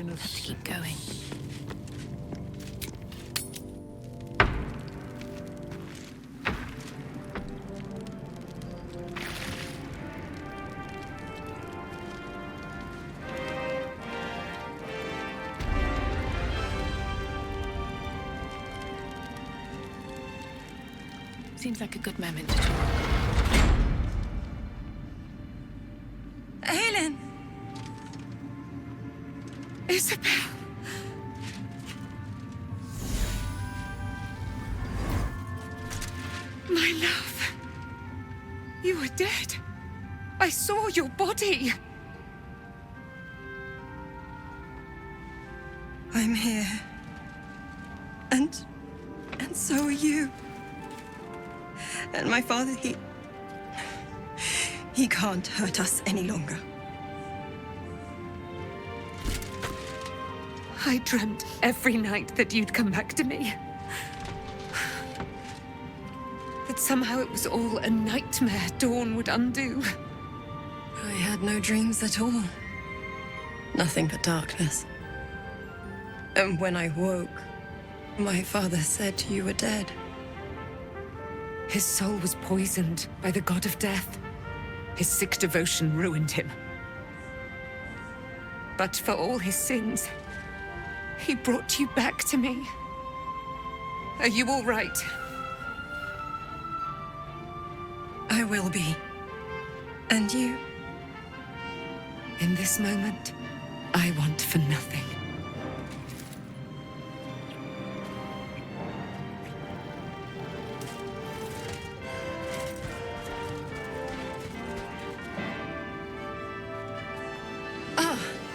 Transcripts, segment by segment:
Have to keep going. Seems like a good moment to talk. Helen! Isabel! My love! You were dead. I saw your body. I'm here. And so are you. And my father, he can't hurt us any longer. I dreamt every night that you'd come back to me. That somehow it was all a nightmare Dawn would undo. I had no dreams at all. Nothing but darkness. And when I woke, my father said you were dead. His soul was poisoned by the god of death. His sick devotion ruined him. But for all his sins, he brought you back to me. Are you all right? I will be. And you? In this moment, I want for nothing.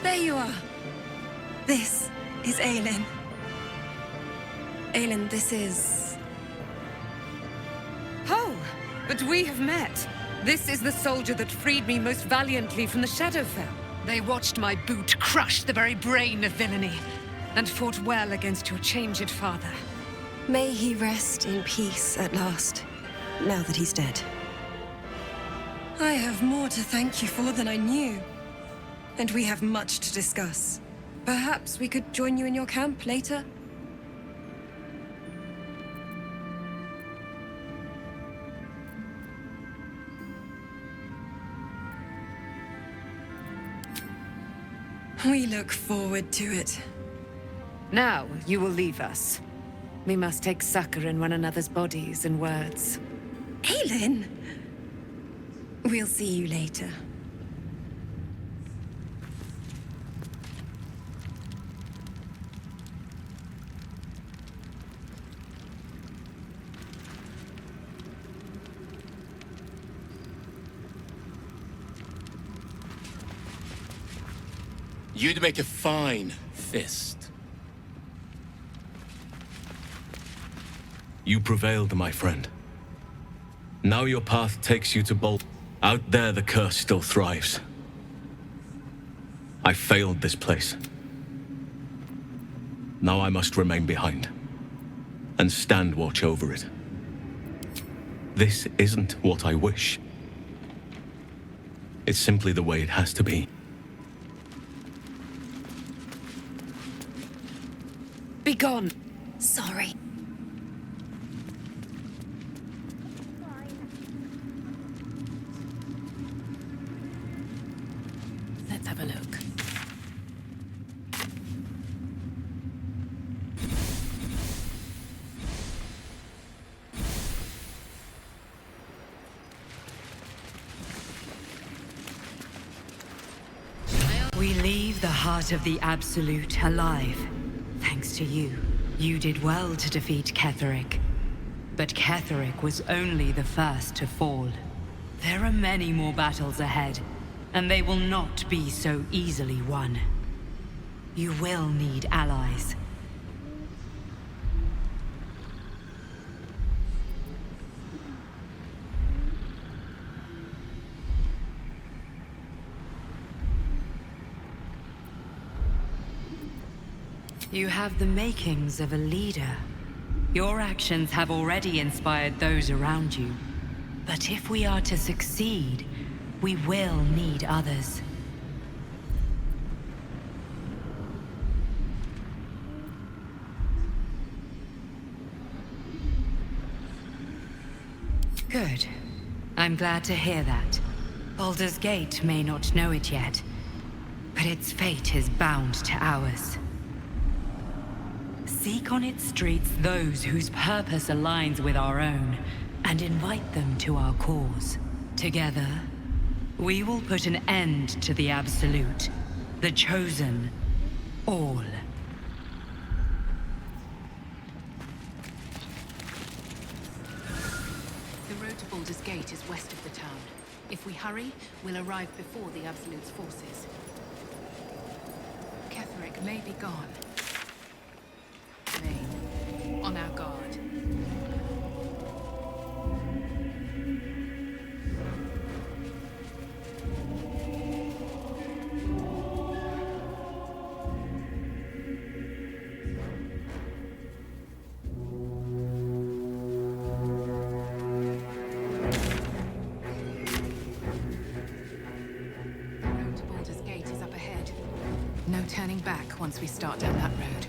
There you are. This is Aelin. Aelin, this is... Oh, but we have met. This is the soldier that freed me most valiantly from the Shadowfell. They watched my boot crush the very brain of villainy, and fought well against your changed father. May he rest in peace at last, now that he's dead. I have more to thank you for than I knew. And we have much to discuss. Perhaps we could join you in your camp later? We look forward to it. Now you will leave us. We must take succor in one another's bodies and words. Aelin! We'll see you later. You'd make a fine fist. You prevailed, my friend. Now your path takes you to Baldur. Out there, the curse still thrives. I failed this place. Now I must remain behind and stand watch over it. This isn't what I wish. It's simply the way it has to be. Be gone. Sorry. Let's have a look. We leave the heart of the Absolute alive. Thanks to you. You did well to defeat Ketheric. But Ketheric was only the first to fall. There are many more battles ahead, and they will not be so easily won. You will need allies. You have the makings of a leader. Your actions have already inspired those around you. But if we are to succeed, we will need others. Good. I'm glad to hear that. Baldur's Gate may not know it yet, but its fate is bound to ours. Seek on its streets those whose purpose aligns with our own, and invite them to our cause. Together, we will put an end to the Absolute, the Chosen, all. The road to Baldur's Gate is west of the town. If we hurry, we'll arrive before the Absolute's forces. Ketheric may be gone. May. On our guard. No turning back once we start down that road.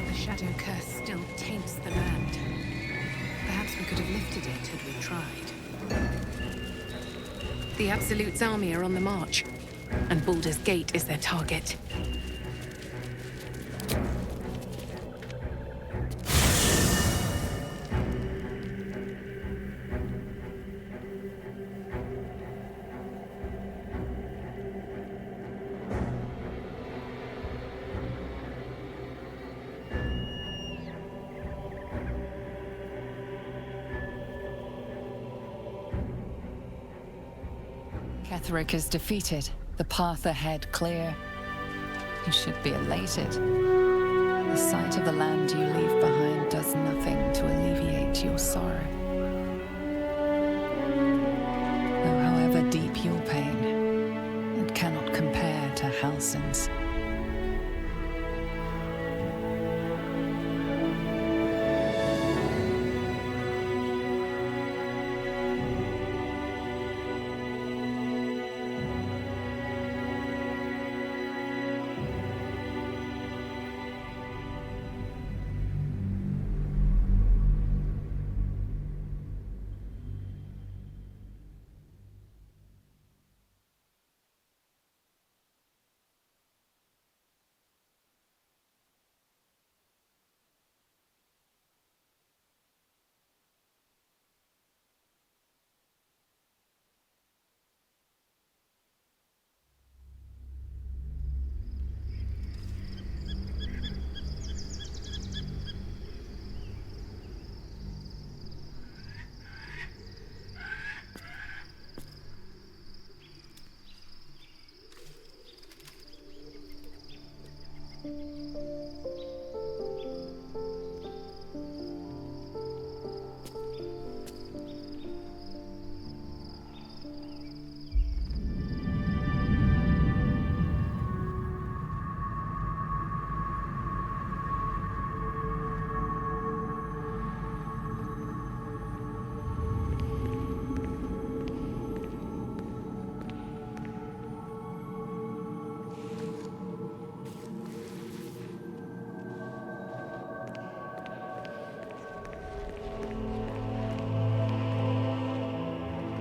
The Shadow Curse still taints the land. Perhaps we could have lifted it had we tried. The Absolute's army are on the march, and Baldur's Gate is their target. Ketheric is defeated, the path ahead clear. You should be elated. The sight of the land you leave behind does nothing to alleviate your sorrow. Though however deep your pain, it cannot compare to Halsin's.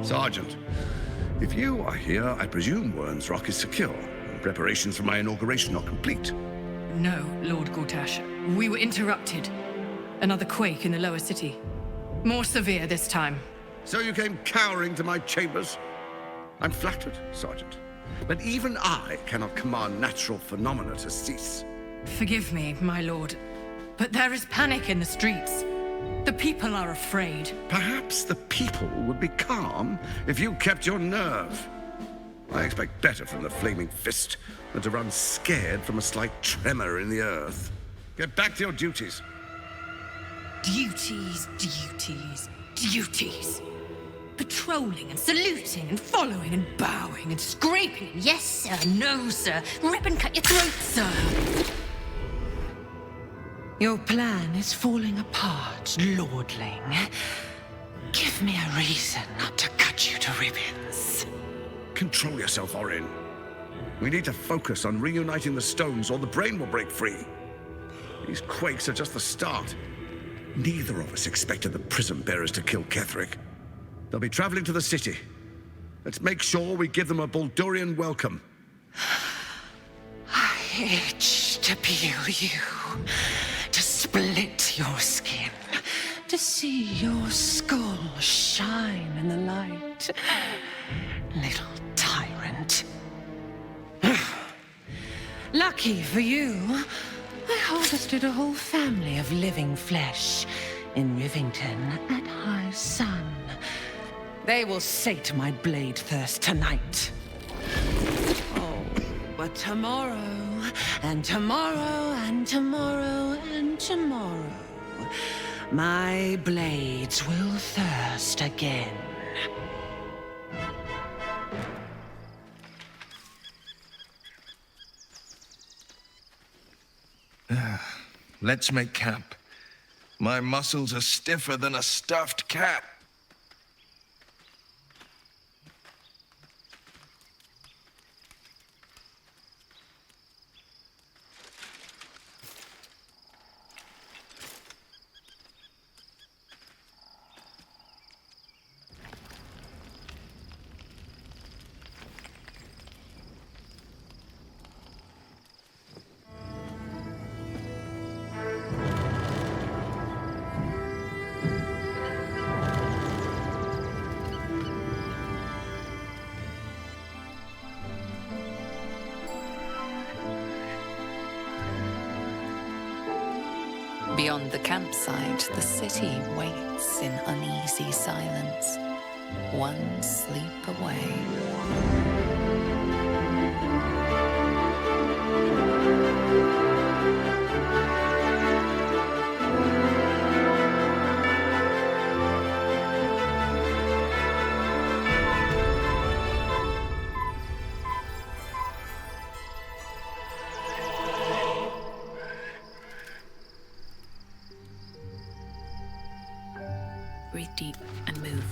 Sergeant, if you are here, I presume Wyrm's Rock is secure, and preparations for my inauguration are complete. No, Lord Gortash. We were interrupted. Another quake in the lower city. More severe this time. So you came cowering to my chambers? I'm flattered, Sergeant. But even I cannot command natural phenomena to cease. Forgive me, my lord, but there is panic in the streets. The people are afraid. Perhaps the people would be calm if you kept your nerve. I expect better from the Flaming Fist than to run scared from a slight tremor in the earth. Get back to your duties. Duties, duties, duties. Patrolling and saluting and following and bowing and scraping. Yes, sir. No, sir. Rip and cut your throat, sir. Your plan is falling apart, lordling. Give me a reason not to cut you to ribbons. Control yourself, Orin. We need to focus on reuniting the stones or the brain will break free. These quakes are just the start. Neither of us expected the Prism Bearers to kill Ketheric. They'll be traveling to the city. Let's make sure we give them a Baldurian welcome. I itch to peel you, to split your skin, to see your skull shine in the light. Little tyrant. Lucky for you, I harvested a whole family of living flesh in Rivington at high sun. They will sate my blade thirst tonight. Oh, but tomorrow, and tomorrow, and tomorrow, and tomorrow, my blades will thirst again. Let's make camp. My muscles are stiffer than a stuffed cat. Beyond the campsite, the city waits in uneasy silence, one sleep away. Breathe deep and move.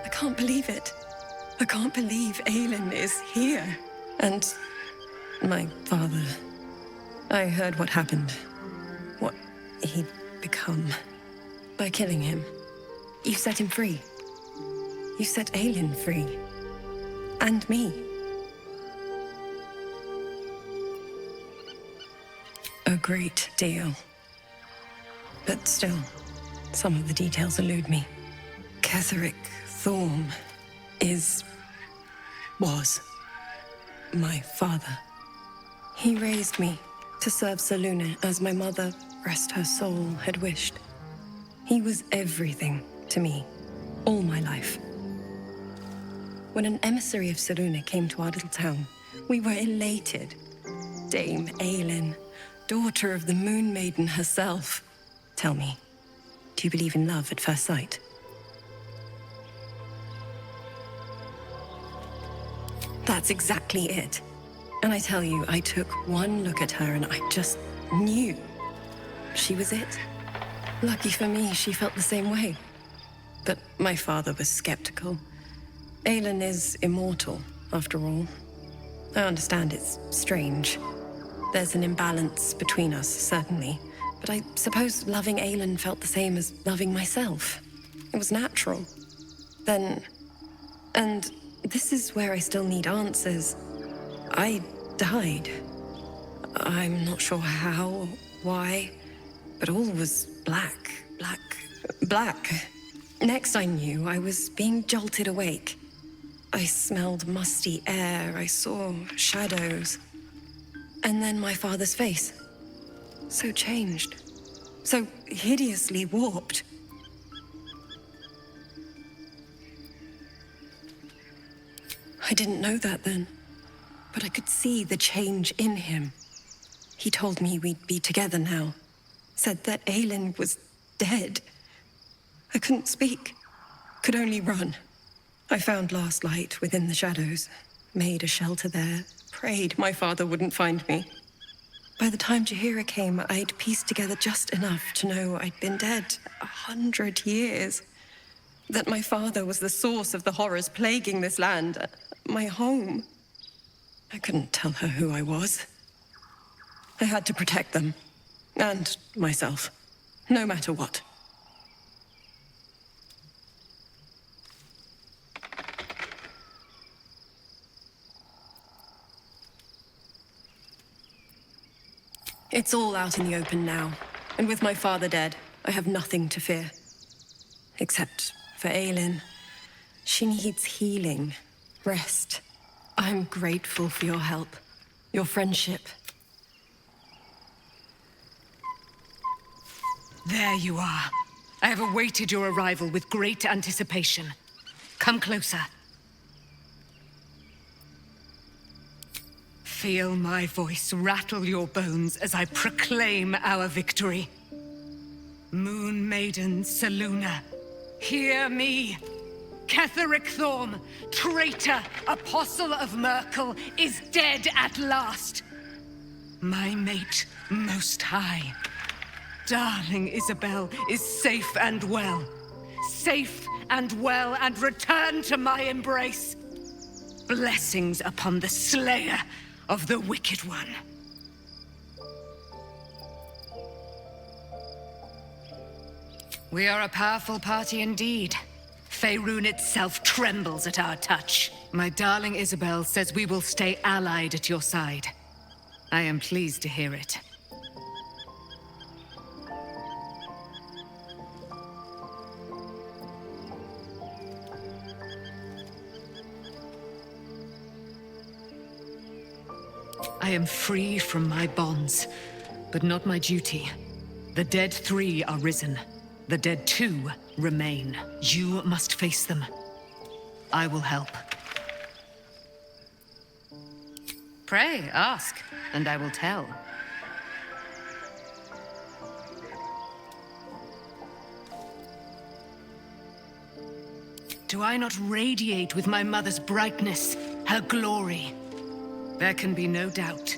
I can't believe it. I can't believe Aelin is here. And my father. I heard what happened. What he'd become. By killing him. You set him free. You set Aelin free. And me. A great deal. But still, some of the details elude me. Ketheric Thorm was my father. He raised me to serve Selûne as my mother, rest her soul, had wished. He was everything to me, all my life. When an emissary of Selûne came to our little town, we were elated. Dame Aelin, daughter of the Moon Maiden herself. Tell me, do you believe in love at first sight? That's exactly it. And I tell you, I took one look at her and I just knew she was it. Lucky for me, she felt the same way. But my father was skeptical. Aelin is immortal, after all. I understand it's strange. There's an imbalance between us, certainly. But I suppose loving Aelin felt the same as loving myself. It was natural. Then... and this is where I still need answers. I died. I'm not sure how, why, but all was black. Next I knew, I was being jolted awake. I smelled musty air, I saw shadows. And then my father's face. So changed. So hideously warped. I didn't know that then, but I could see the change in him. He told me we'd be together now. Said that Aelin was dead. I couldn't speak. Could only run. I found last light within the shadows. Made a shelter there. Prayed my father wouldn't find me. By the time Jaheira came, I'd pieced together just enough to know I'd been dead 100 years. That my father was the source of the horrors plaguing this land. My home. I couldn't tell her who I was. I had to protect them. And myself. No matter what. It's all out in the open now. And with my father dead, I have nothing to fear. Except for Aelin. She needs healing. Rest. I'm grateful for your help. Your friendship. There you are. I have awaited your arrival with great anticipation. Come closer. Feel my voice rattle your bones as I proclaim our victory. Moon Maiden Selûne, hear me. Ketheric Thorm, traitor, apostle of Merkel, is dead at last. My mate, Most High. Darling Isabel is safe and well. Safe and well, and return to my embrace. Blessings upon the slayer of the Wicked One. We are a powerful party indeed. Faerun itself trembles at our touch. My darling Isabel says we will stay allied at your side. I am pleased to hear it. I am free from my bonds, but not my duty. The dead 3 are risen. The dead 2 remain. You must face them. I will help. Pray, ask, and I will tell. Do I not radiate with my mother's brightness, her glory? There can be no doubt.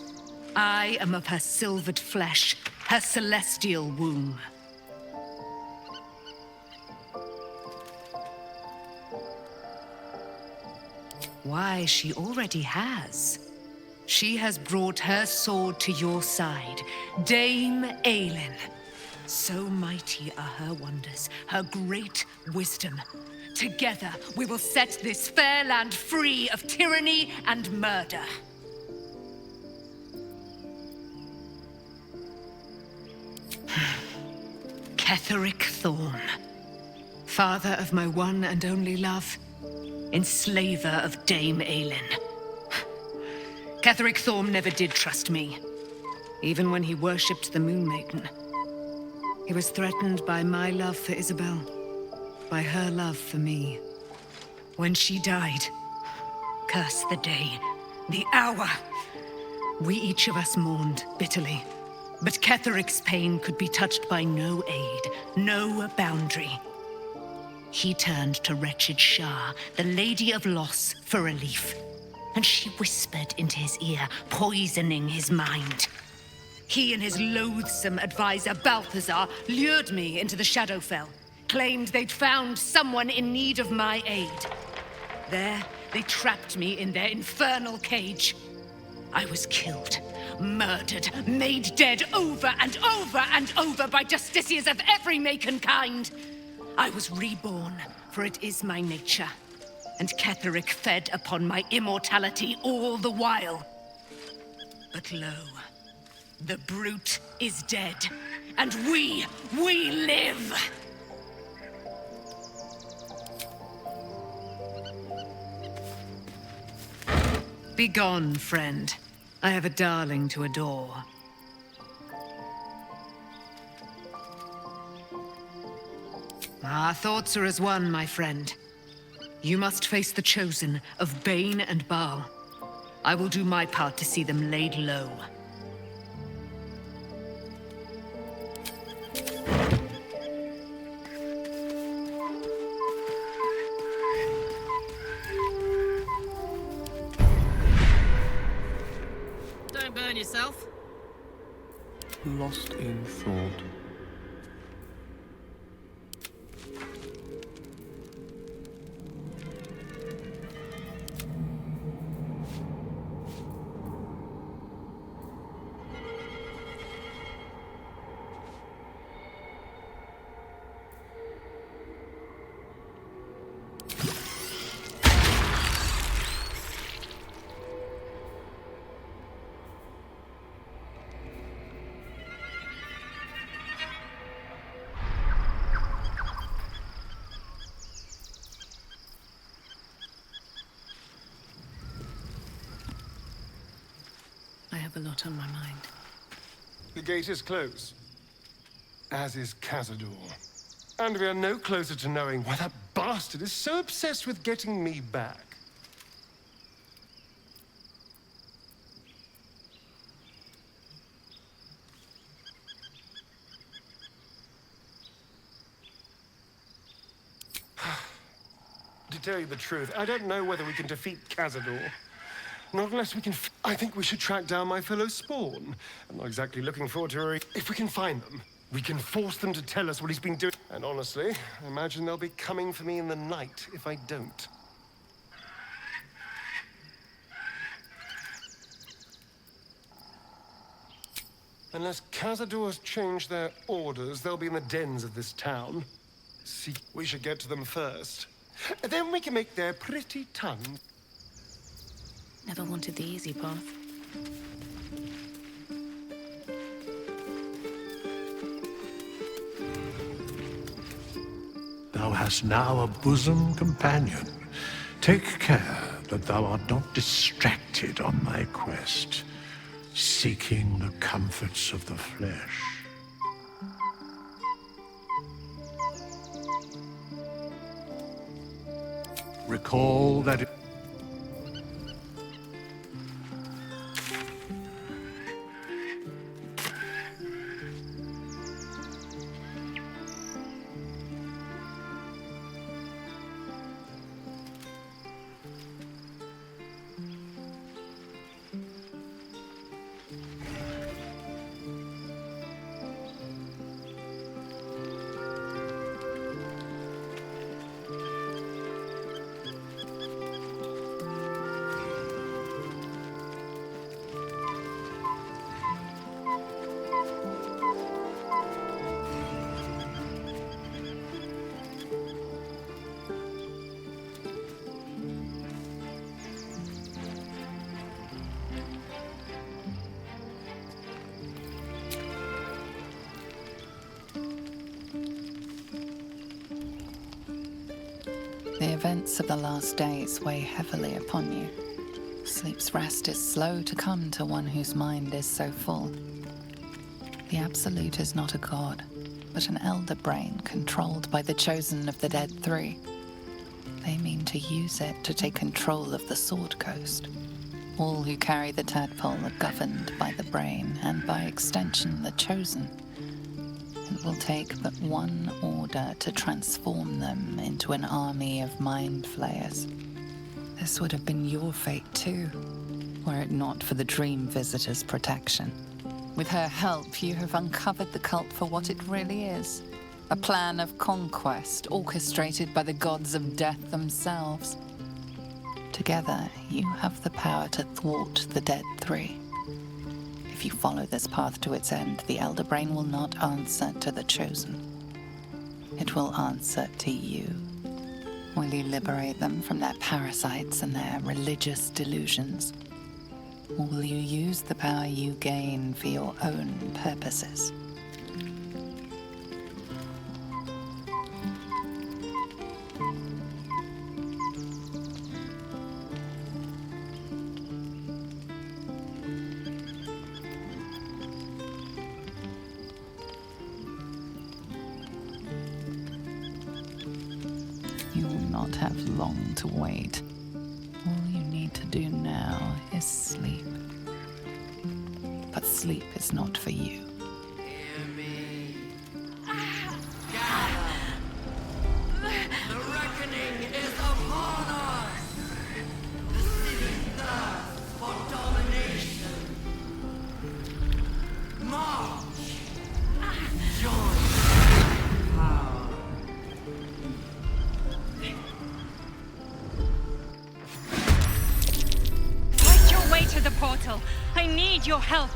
I am of her silvered flesh, her celestial womb. Why, she already has. She has brought her sword to your side, Dame Aelin. So mighty are her wonders, her great wisdom. Together, we will set this fair land free of tyranny and murder. Ketheric Thorm, father of my one and only love, enslaver of Dame Aelin. Ketheric Thorm never did trust me, even when he worshipped the Moon Maiden. He was threatened by my love for Isabel, by her love for me. When she died, curse the day, the hour, we each of us mourned bitterly. But Ketheric's pain could be touched by no aid, no boundary. He turned to wretched Shah, the Lady of Loss, for relief. And she whispered into his ear, poisoning his mind. He and his loathsome advisor, Balthazar, lured me into the Shadowfell, claimed they'd found someone in need of my aid. There, they trapped me in their infernal cage. I was killed, murdered, made dead over and over and over by justiciars of every make and kind. I was reborn, for it is my nature. And Ketheric fed upon my immortality all the while. But lo, the brute is dead, and we live! Begone, friend. I have a darling to adore. Our thoughts are as one, my friend. You must face the Chosen of Bane and Baal. I will do my part to see them laid low. Don't burn yourself. Lost in thought. I have a lot on my mind. The gate is closed, as is Cazador. And we are no closer to knowing why that bastard is so obsessed with getting me back. To tell you the truth, I don't know whether we can defeat Cazador. Not unless we can... I think we should track down my fellow Spawn. I'm not exactly looking forward to her. If we can find them, we can force them to tell us what he's been doing. And honestly, I imagine they'll be coming for me in the night if I don't. Unless Cazador's changed their orders, they'll be in the dens of this town. See, we should get to them first. Then we can make their pretty tongues. Never wanted the easy path. Thou hast now a bosom companion. Take care that thou art not distracted on thy quest, seeking the comforts of the flesh. Recall that it... The events of the last days weigh heavily upon you. Sleep's rest is slow to come to one whose mind is so full. The Absolute is not a god, but an elder brain controlled by the Chosen of the Dead Three. They mean to use it to take control of the Sword Coast. All who carry the tadpole are governed by the brain, and by extension the Chosen. It will take but one order to transform them into an army of mind flayers. This would have been your fate too, were it not for the Dream Visitor's protection. With her help, you have uncovered the cult for what it really is. A plan of conquest orchestrated by the gods of death themselves. Together, you have the power to thwart the Dead Three. If you follow this path to its end, the Elder Brain will not answer to the Chosen. It will answer to you. Will you liberate them from their parasites and their religious delusions? Or will you use the power you gain for your own purposes? long to wait. All you need to do now is sleep. But sleep is not for you. Hear me. Gather. The reckoning is upon us. The city thirsts for domination. March. Join power. Fight your way to the portal. I need your help.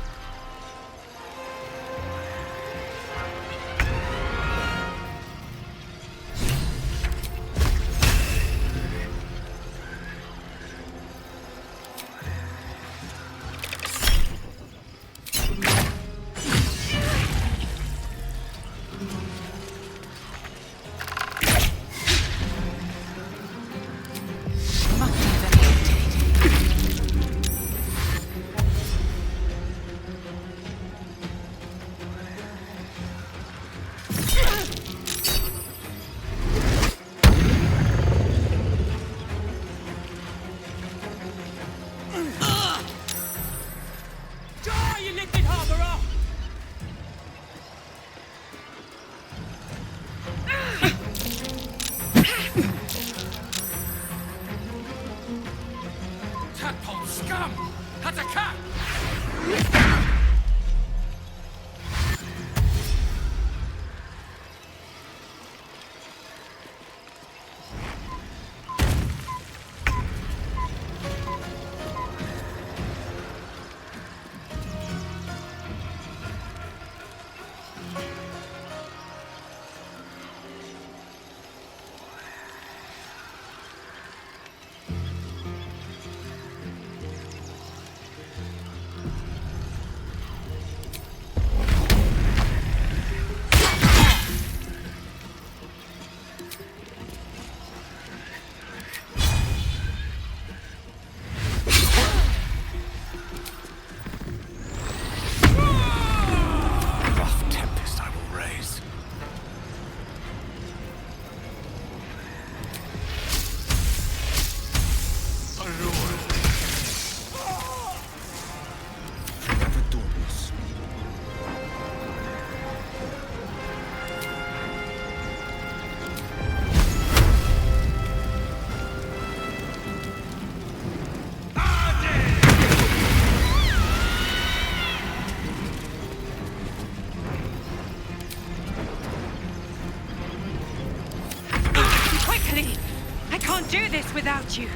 Do this without you.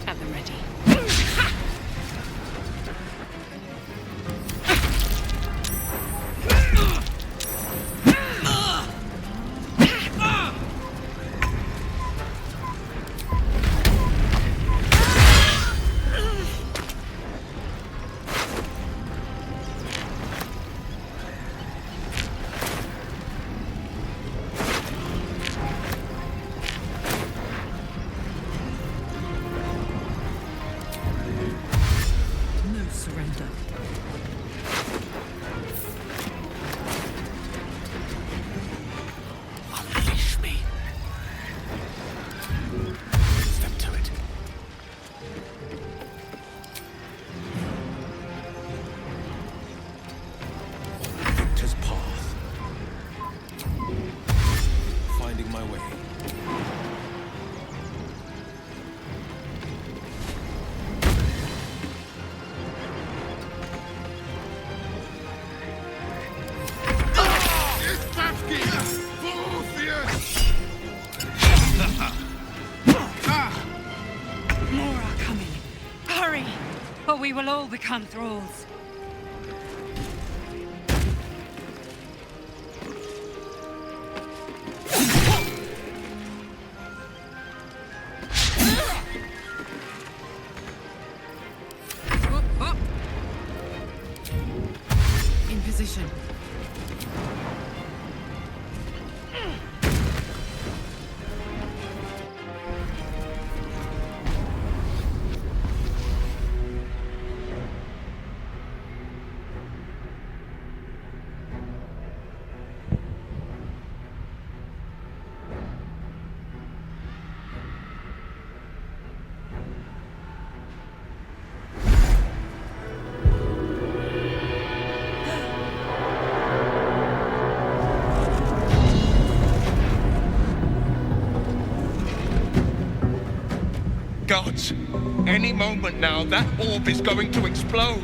At the ready. We will all become thralls. In position. Gods! Any moment now, that orb is going to explode!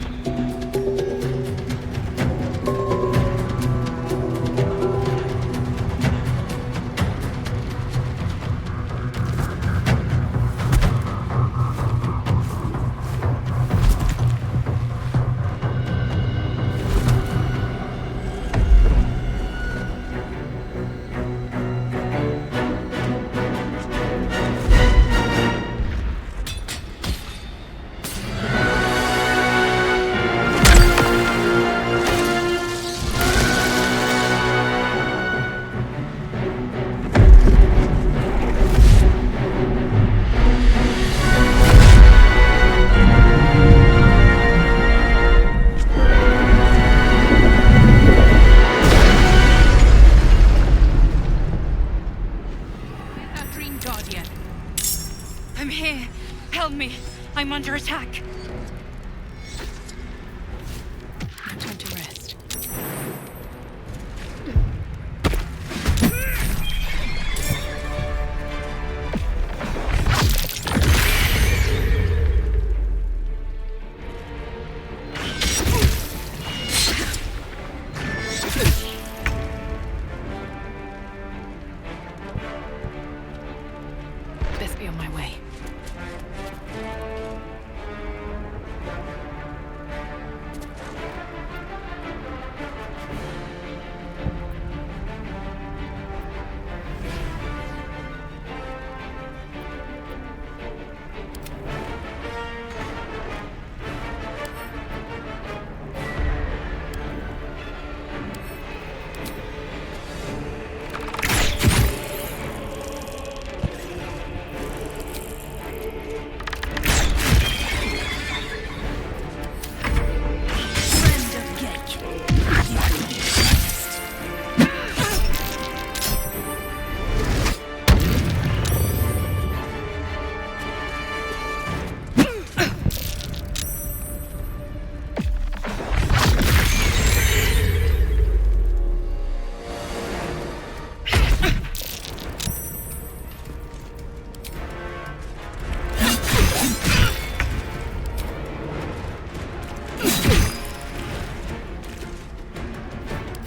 I'm here. Help me. I'm under attack. No time to rest. Best be on my way.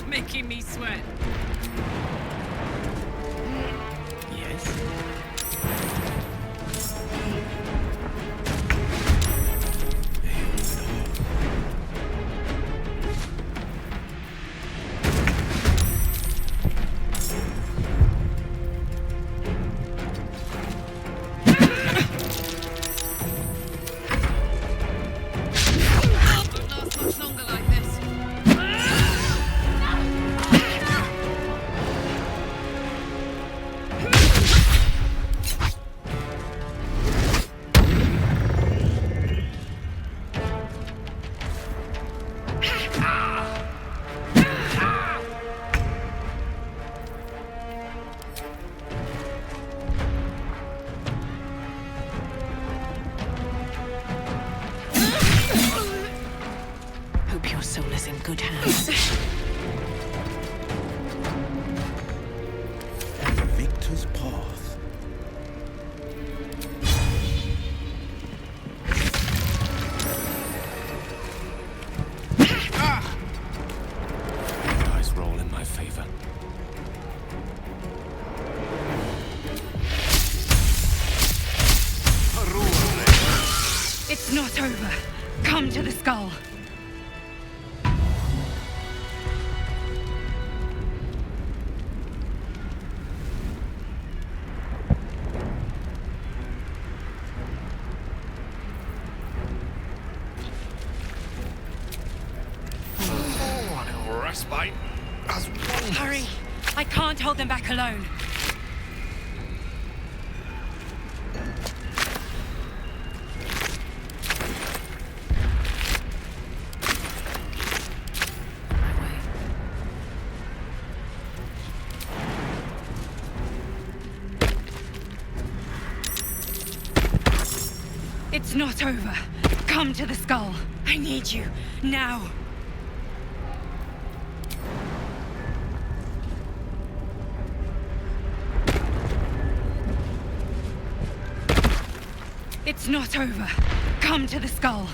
Making me sweat. Yes. Won't last much longer like this. Hope your soul is in good hands. Victor's path. Dice roll in my favor. It's not over. Come to the skull. Respite. As one. Hurry! I can't hold them back alone. It's not over. Come to the skull. I need you. Now. It's not over. Come to the skull.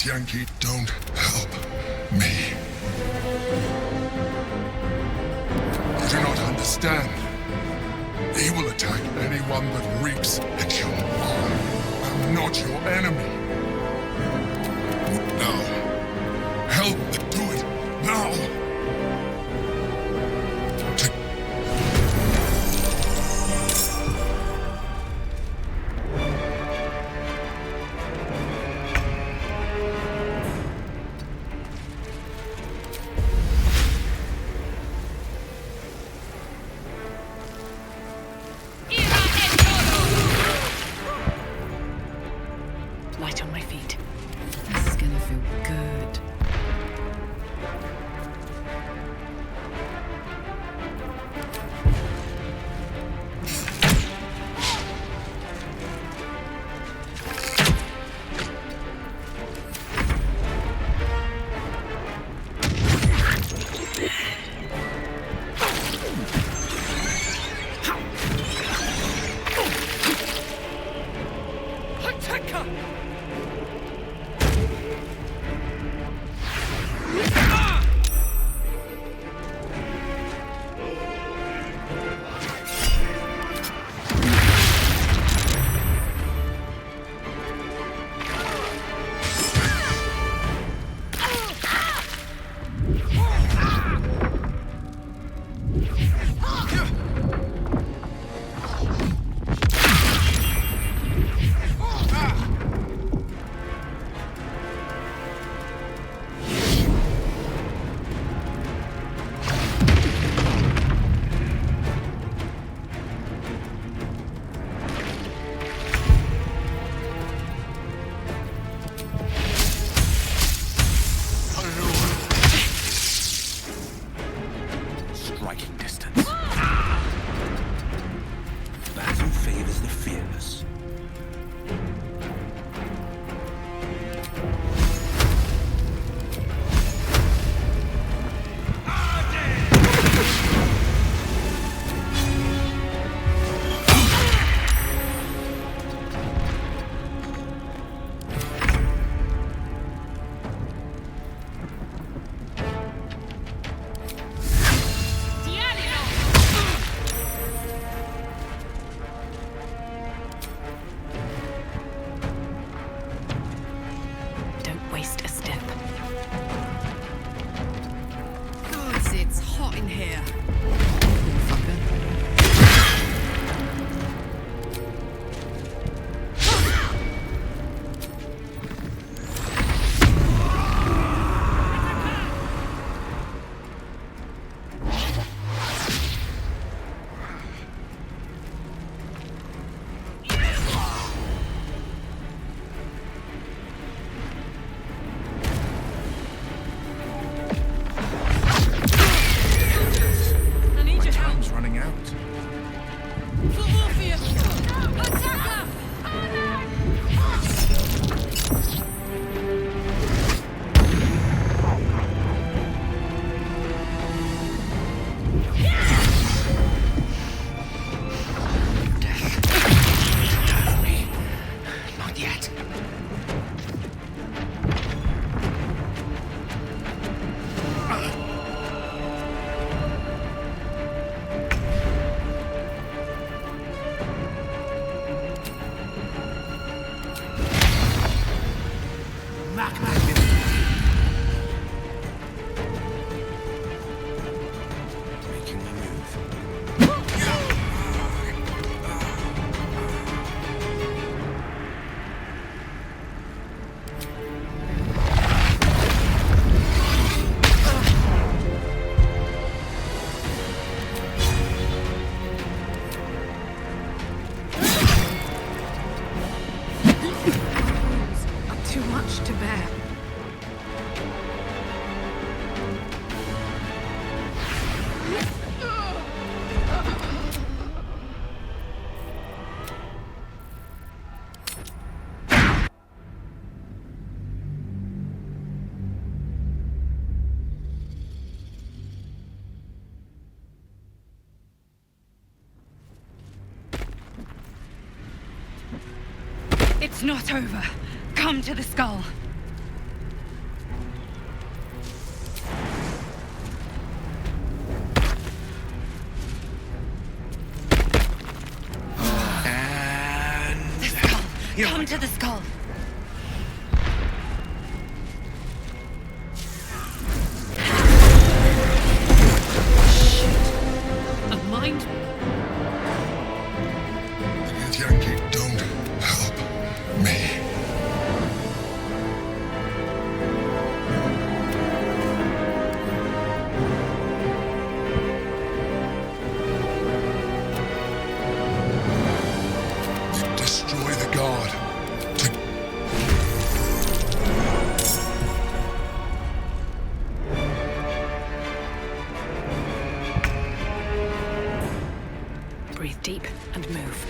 Yankee, don't help me. You do not understand. He will attack anyone that reaps at your arm. I'm not your enemy. Now, help do it now. Light on my feet. This is gonna feel good. Striking distance. Battle favors the fearless. Don't waste a step. Gods, it's hot in here. Time's running out. Not yet. Making the move. Too much to bear. It's not over. Come to the skull. Come to the skull. A mind. Yankee, don't help me. Destroy the guard. Breathe deep and move.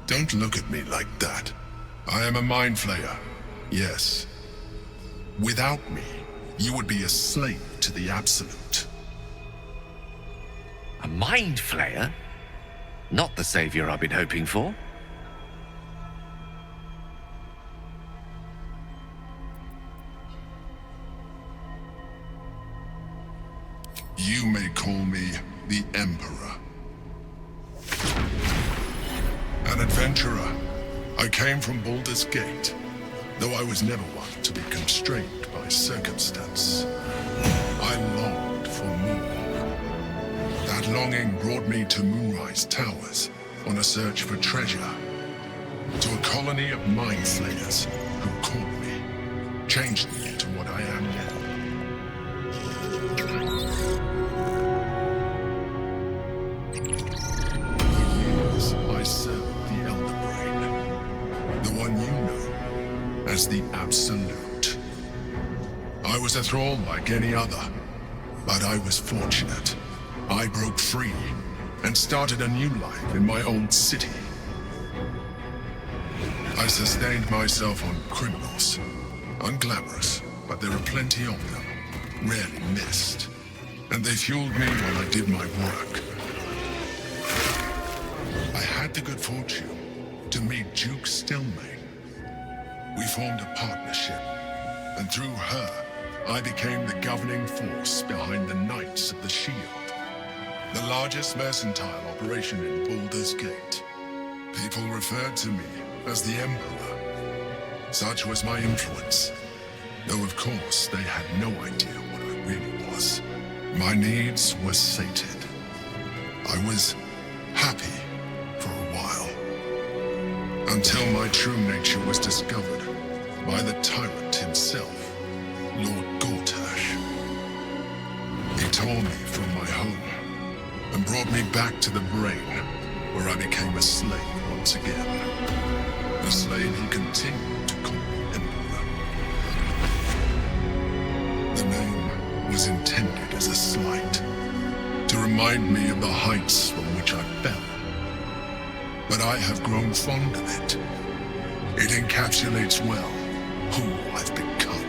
Don't look at me like that. I am a mind flayer, yes. Without me, you would be a slave to the Absolute. A mind flayer? Not the savior I've been hoping for. You may call me the Emperor. An adventurer. I came from Baldur's Gate, though I was never one to be constrained by circumstance. I longed for more. That longing brought me to Moonrise Towers on a search for treasure. To a colony of mind flayers who caught me, changed me into what I am now. I served the Elder Brain, the one you know as the Absolute. I was a thrall like any other, but I was fortunate. I broke free and started a new life in my own city. I sustained myself on criminals, unglamorous, but there are plenty of them, rarely missed, and they fueled me while I did my work. I had the good fortune to meet Duke Stillmain. We formed a partnership, and through her, I became the governing force behind the Knights of the Shield, the largest mercantile operation in Baldur's Gate. People referred to me as the Emperor. Such was my influence, though of course they had no idea what I really was. My needs were sated. I was happy for a while, until my true nature was discovered by the tyrant himself, Lord Gortash. He tore me from my home and brought me back to the Brain, where I became a slave once again. A slave he continued to call me Emperor. The name was intended as a slight, to remind me of the heights from which I fell. But I have grown fond of it. It encapsulates well who I've become.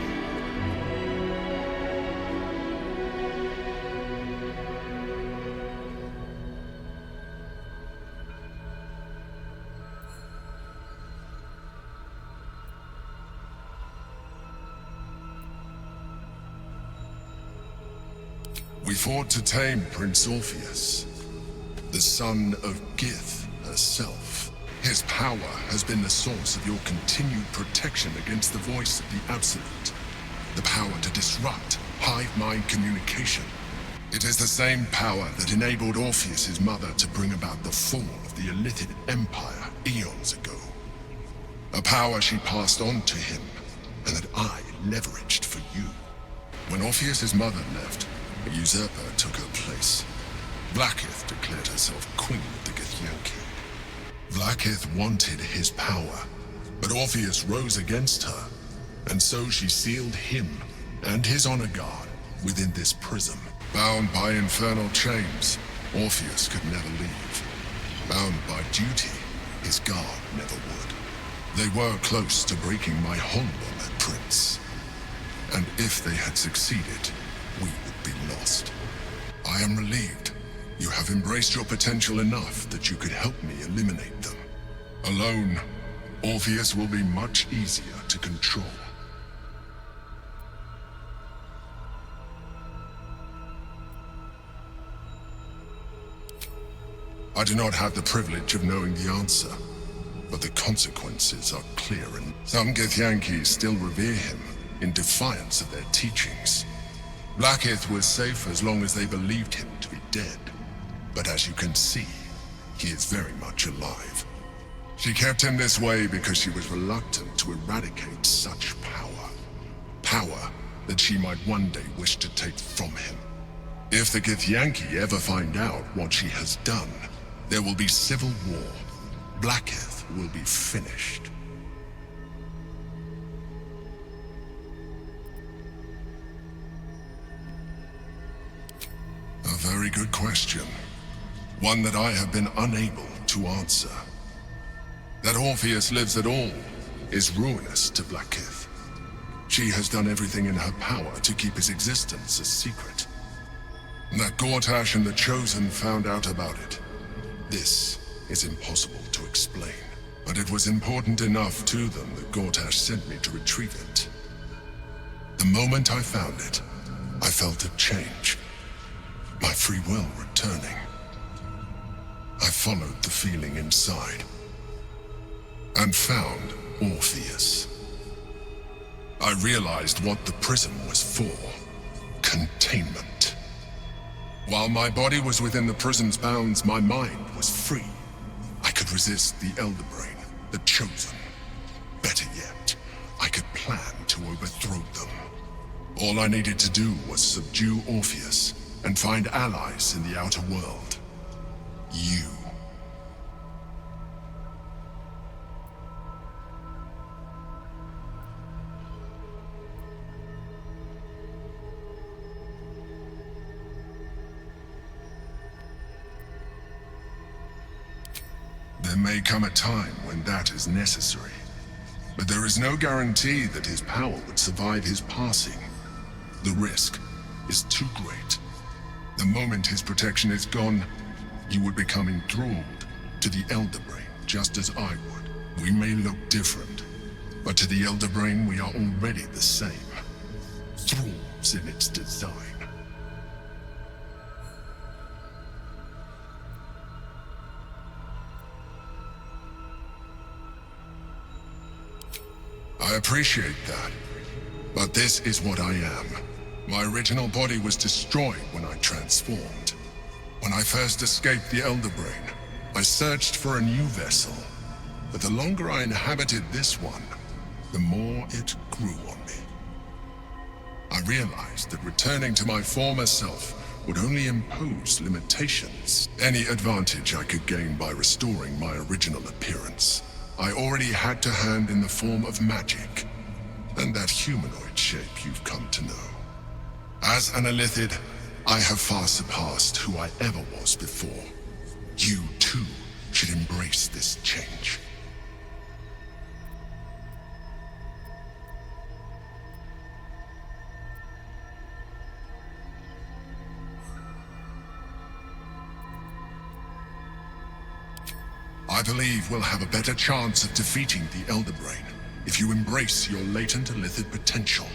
We fought to tame Prince Orpheus, the son of Gith herself. His power has been the source of your continued protection against the voice of the Absolute. The power to disrupt hive mind communication. It is the same power that enabled Orpheus's mother to bring about the fall of the Illithid Empire eons ago. A power she passed on to him, and that I leveraged for you. When Orpheus's mother left, a usurper took her place. Blackith declared herself queen of the Githyanki. Blackith wanted his power, but Orpheus rose against her, and so she sealed him and his honor guard within this prison. Bound by infernal chains, Orpheus could never leave. Bound by duty, his guard never would. They were close to breaking my hold on that prince. And if they had succeeded, we would be lost. I am relieved. You have embraced your potential enough that you could help me eliminate them. Alone, Orpheus will be much easier to control. I do not have the privilege of knowing the answer, but the consequences are clear, and some Githyanki still revere him in defiance of their teachings. Blackith was safe as long as they believed him to be dead. But as you can see, he is very much alive. She kept him this way because she was reluctant to eradicate such power. Power that she might one day wish to take from him. If the Githyanki ever find out what she has done, there will be civil war. Blackith will be finished. A very good question. One that I have been unable to answer. That Orpheus lives at all is ruinous to Blackith. She has done everything in her power to keep his existence a secret. That Gortash and the Chosen found out about it. This is impossible to explain, but it was important enough to them that Gortash sent me to retrieve it. The moment I found it, I felt a change. My free will returning. I followed the feeling inside and found Orpheus. I realized what the prism was for. Containment. While my body was within the prism's bounds, my mind was free. I could resist the Elder Brain, the Chosen. Better yet, I could plan to overthrow them. All I needed to do was subdue Orpheus and find allies in the outer world. You. There may come a time when that is necessary, but there is no guarantee that his power would survive his passing. The risk is too great. The moment his protection is gone, you would become enthralled to the Elder Brain, just as I would. We may look different, but to the Elder Brain we are already the same. Thralls in its design. I appreciate that, but this is what I am. My original body was destroyed when I transformed. When I first escaped the Elder Brain, I searched for a new vessel, but the longer I inhabited this one, the more it grew on me. I realized that returning to my former self would only impose limitations. Any advantage I could gain by restoring my original appearance, I already had to hand in the form of magic, and that humanoid shape you've come to know. As an Illithid, I have far surpassed who I ever was before. You, too, should embrace this change. I believe we'll have a better chance of defeating the Elder Brain if you embrace your latent Illithid potential.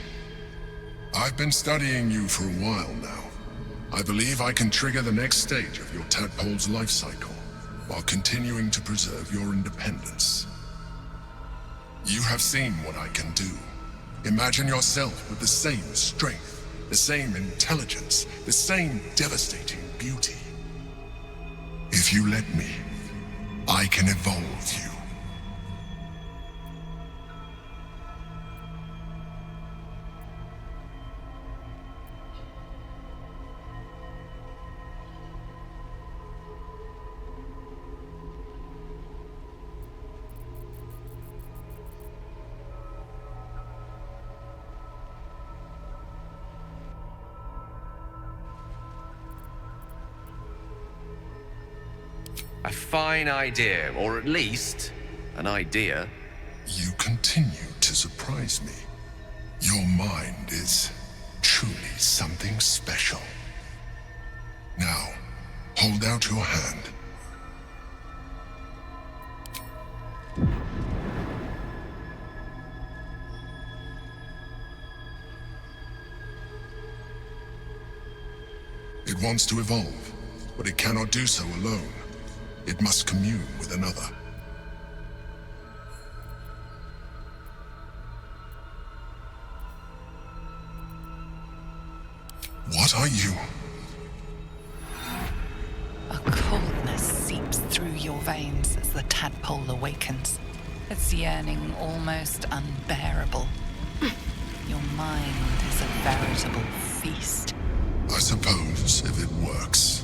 I've been studying you for a while now. I believe I can trigger the next stage of your tadpole's life cycle, while continuing to preserve your independence. You have seen what I can do. Imagine yourself with the same strength, the same intelligence, the same devastating beauty. If you let me, I can evolve you. A fine idea, or at least an idea. You continue to surprise me. Your mind is truly something special. Now, hold out your hand. It wants to evolve, but it cannot do so alone. It must commune with another. What are you? A coldness seeps through your veins as the tadpole awakens, its yearning almost unbearable. Your mind is a veritable feast. I suppose, if it works.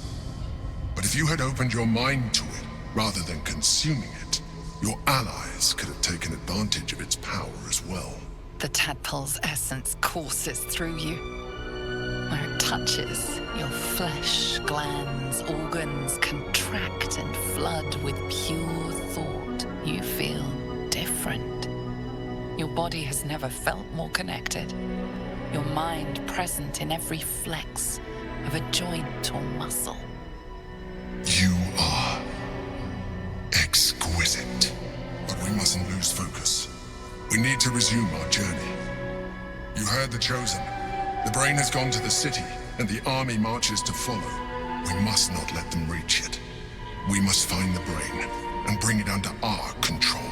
But if you had opened your mind to it, rather than consuming it, your allies could have taken advantage of its power as well. The tadpole's essence courses through you. Where it touches, your flesh, glands, organs contract and flood with pure thought. You feel body has never felt more connected. Your mind present in every flex of a joint or muscle. You are exquisite. But we mustn't lose focus. We need to resume our journey. You heard the Chosen. The brain has gone to the city, and the army marches to follow. We must not let them reach it. We must find the brain and bring it under our control.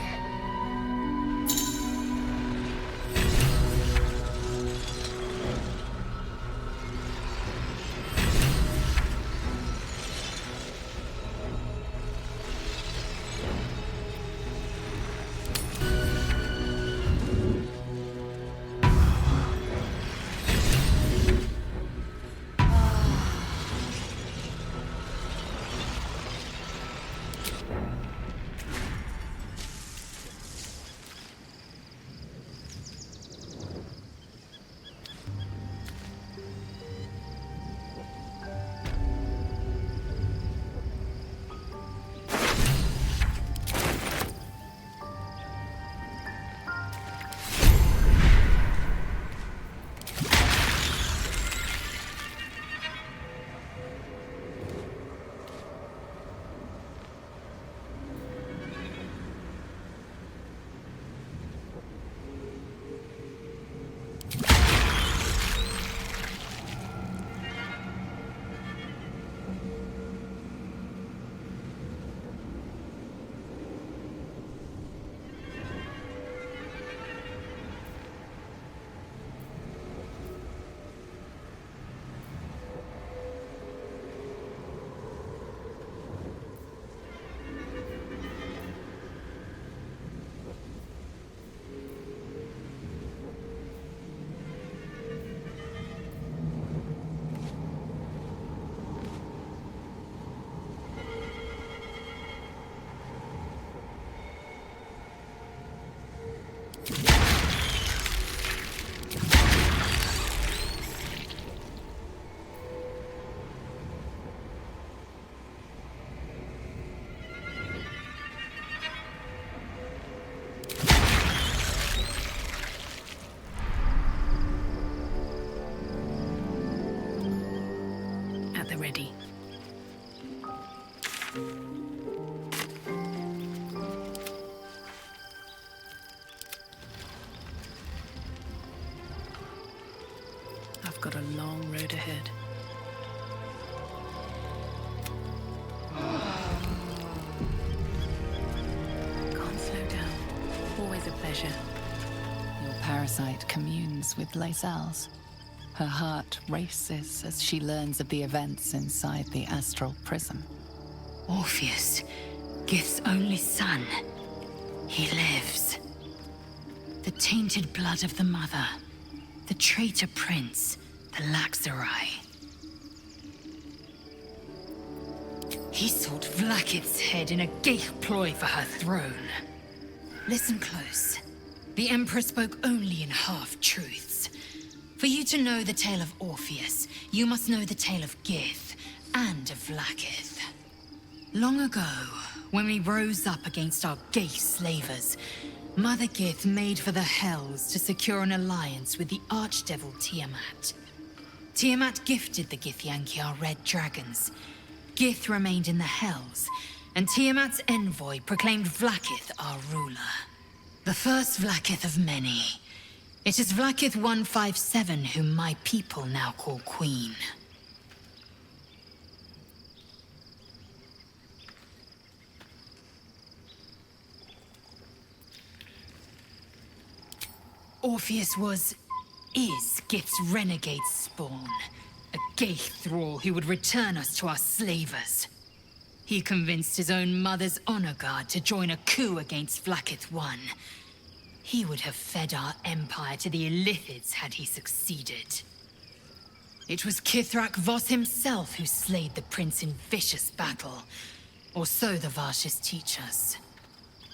Ready. I've got a long road ahead. Can't slow down. Always a pleasure. Your parasite communes with Lysel's. Her heart races as she learns of the events inside the astral prison. Orpheus, Gith's only son. He lives. The tainted blood of the mother. The traitor prince. The Laxarai. He sought Vlaakith's head in a Geich ploy for her throne. Listen close. The Emperor spoke only in half-truths. For you to know the tale of Orpheus, you must know the tale of Gith and of Vlaakith. Long ago, when we rose up against our Geich slavers, Mother Gith made for the Hells to secure an alliance with the archdevil Tiamat. Tiamat gifted the Githyanki our red dragons. Gith remained in the Hells, and Tiamat's envoy proclaimed Vlaakith our ruler. The first Vlaakith of many. It is Vlaakith 157 whom my people now call Queen. Orpheus is Gith's renegade spawn. A Geich thrall who would return us to our slavers. He convinced his own mother's honor guard to join a coup against Vlaakith I. He would have fed our empire to the Illithids had he succeeded. It was Kithrak Voss himself who slayed the prince in vicious battle, or so the Varshas teach us.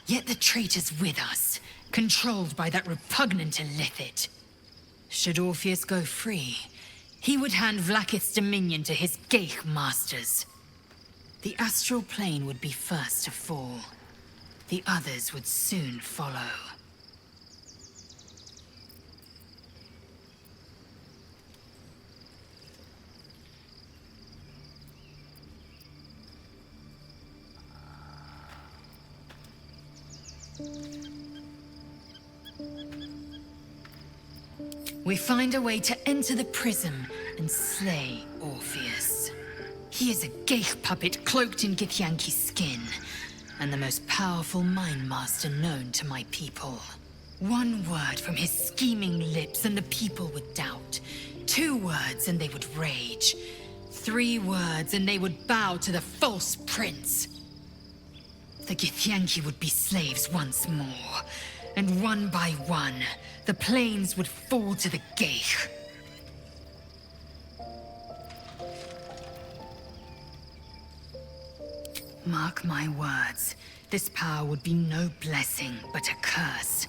Yet the traitor's with us, controlled by that repugnant Illithid. Should Orpheus go free, he would hand Vlaakith's dominion to his Geich masters. The astral plane would be first to fall. The others would soon follow. We find a way to enter the prism and slay Orpheus. He is a geich puppet cloaked in Githyanki's skin, and the most powerful mind master known to my people. One word from his scheming lips and the people would doubt. 2 words and they would rage. 3 words and they would bow to the false prince. The Githyanki would be slaves once more, and one by one, the plains would fall to the geich. Mark my words, this power would be no blessing, but a curse.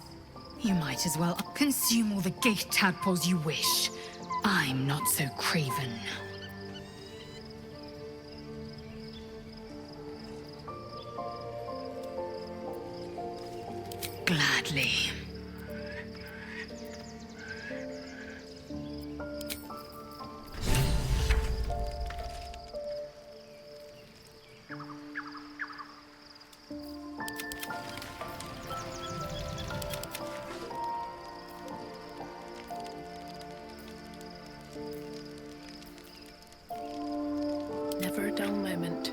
You might as well consume all the geich tadpoles you wish. I'm not so craven. Gladly. Never a dull moment.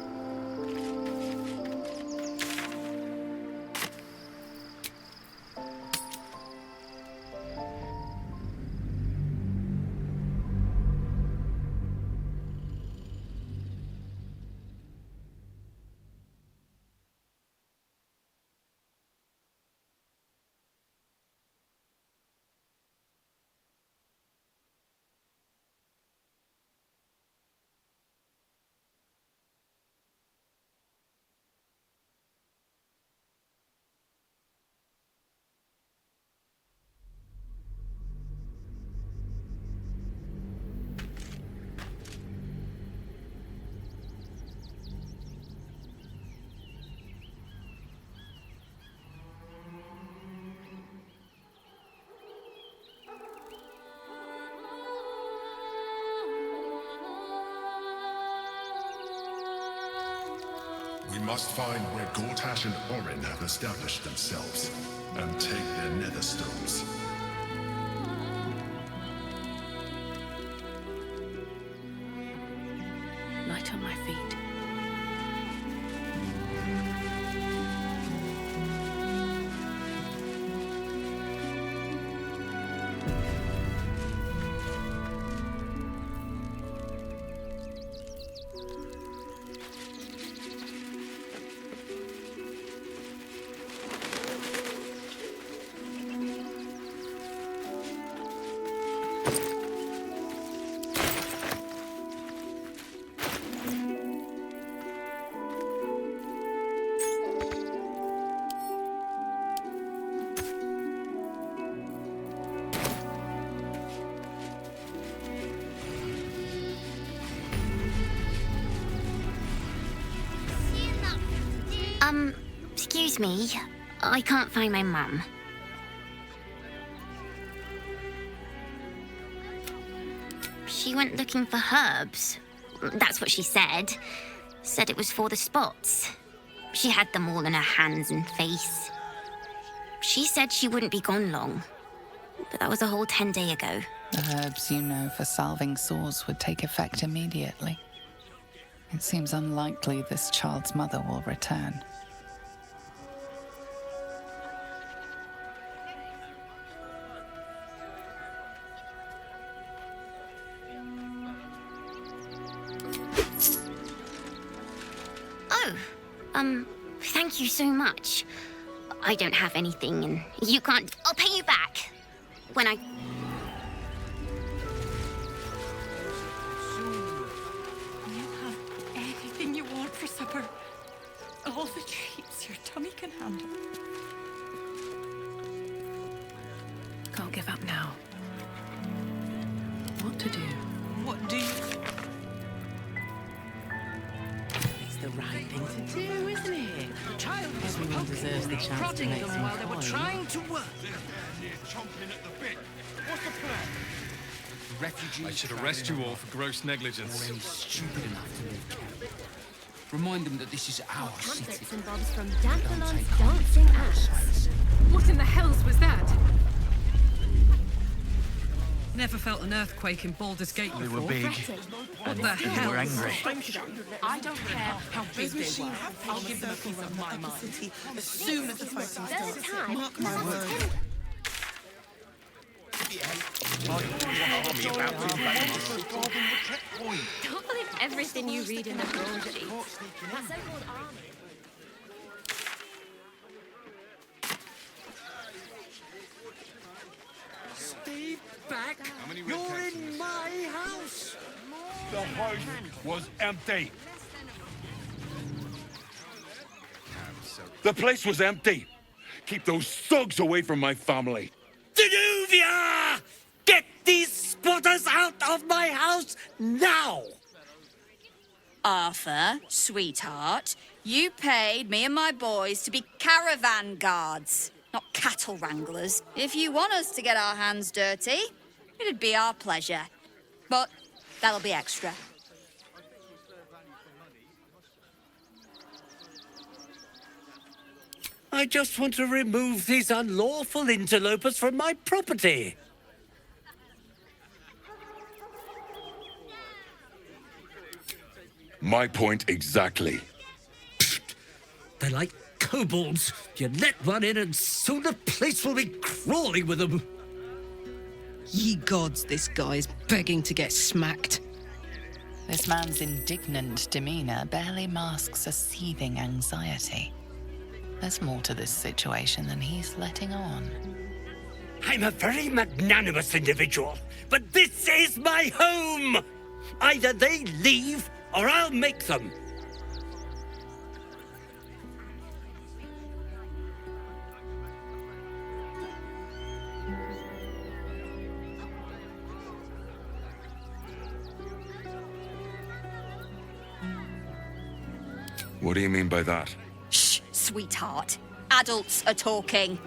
We must find where Gortash and Orin have established themselves, and take their nether stones. Light on my feet. Excuse me, I can't find my mum. She went looking for herbs. That's what she said. Said it was for the spots. She had them all in her hands and face. She said she wouldn't be gone long, but that was a whole 10 days ago. The herbs you know for salving sores would take effect immediately. It seems unlikely this child's mother will return. Thank you so much. I don't have anything and you can't... I'll pay you back. When I... You have anything you want for supper. All the treats your tummy can handle. Can't give up now. What to do? What do you... It's the right thing to do, isn't it? Everyone deserves the chance to make some while they were coin. trying to work. Chomping at the bit. What's the plan? Refugees. I should arrest you all for gross negligence. Already stupid enough to leave camp. Remind them that this is our city. Bits and bobs from Dandelions dancing ass. What in the hells was that? Never felt an earthquake in Baldur's Gate before. They were big. What the hell? They were angry. I don't care how big they were. I'll give them a piece of my mind. As soon as the fighting starts. Mark my words. Don't believe everything you read in the broadsheet. That so-called army. Steve, back! You're in my house! The house was empty. The place was empty. Keep those thugs away from my family. Danuvia! Get these spotters out of my house now! Arthur, sweetheart, you paid me and my boys to be caravan guards, not cattle wranglers. If you want us to get our hands dirty, it'd be our pleasure. But that'll be extra. I just want to remove these unlawful interlopers from my property. My point exactly. They're like kobolds. You let one in and soon the place will be crawling with them. Ye gods, this guy's begging to get smacked. This man's indignant demeanor barely masks a seething anxiety. There's more to this situation than he's letting on. I'm a very magnanimous individual, but this is my home! Either they leave, or I'll make them. What do you mean by that? Shh, sweetheart. Adults are talking.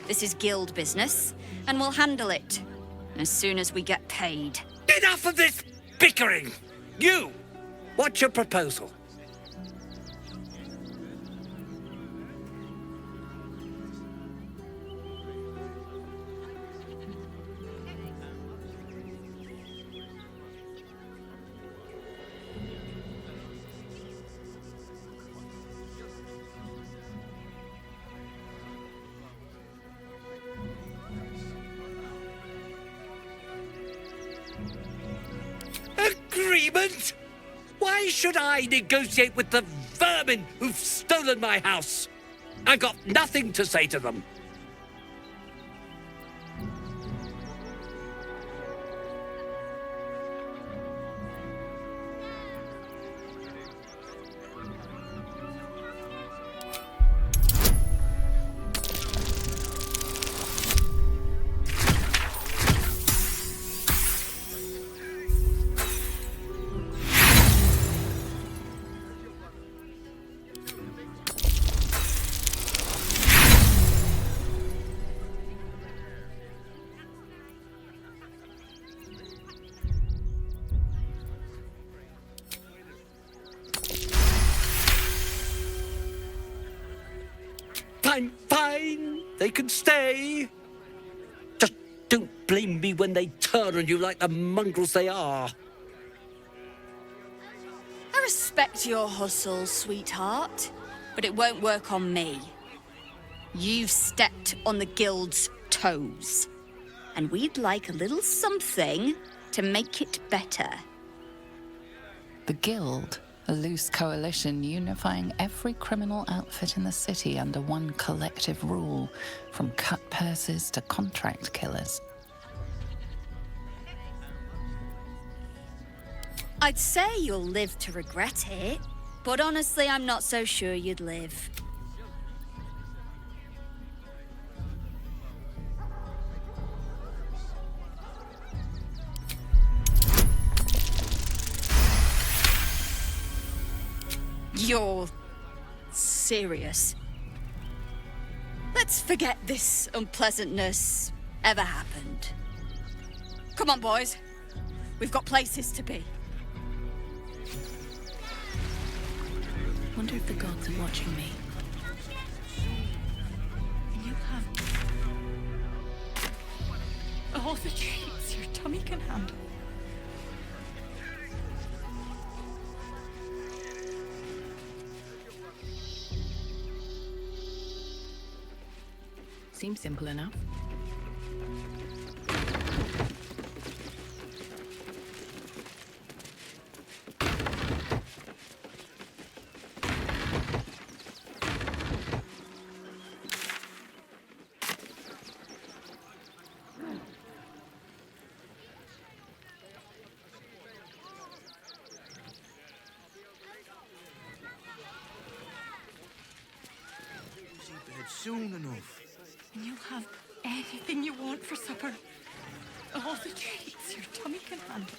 This is guild business, and we'll handle it as soon as we get paid. Enough of this bickering! You! What's your proposal? Agreement? Why should I negotiate with the vermin who've stolen my house? I got nothing to say to them. Fine. They can stay. Just don't blame me when they turn on you like the mongrels they are. I respect your hustle, sweetheart, but it won't work on me. You've stepped on the guild's toes, and we'd like a little something to make it better. The Guild, a loose coalition unifying every criminal outfit in the city under one collective rule, from cut purses to contract killers. I'd say you'll live to regret it, but honestly, I'm not so sure you'd live. You're serious? Let's forget this unpleasantness ever happened. Come on, boys. We've got places to be. wonder if the gods are watching me. You have all the treats your tummy can handle. Seems simple enough. Soon enough. You'll have anything you want for supper. All the treats your tummy can handle.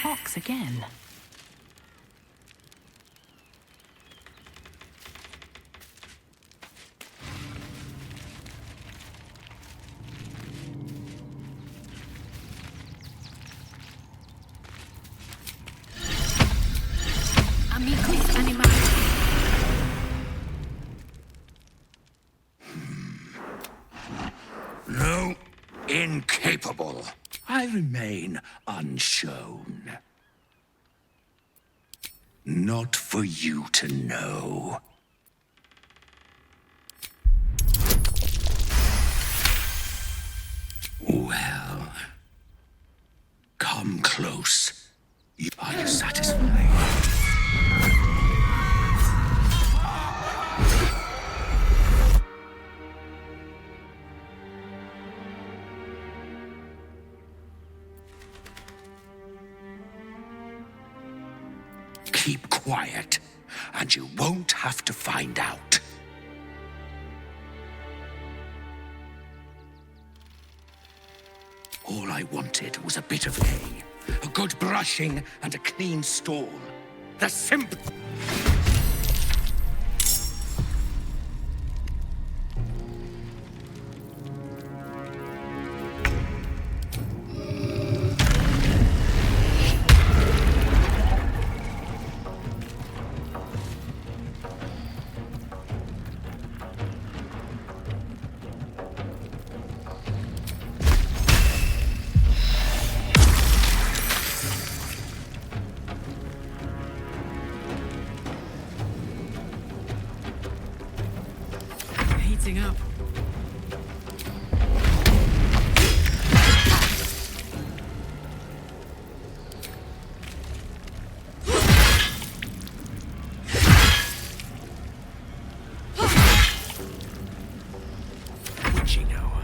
Box again. Amicus animalis. No, incapable. I remain unshown. Not for you to know. Well, come close. Are you satisfied? Keep quiet, and you won't have to find out. All I wanted was a bit of hay, a good brushing, and a clean stall. The simple... Heating up. Witching hour.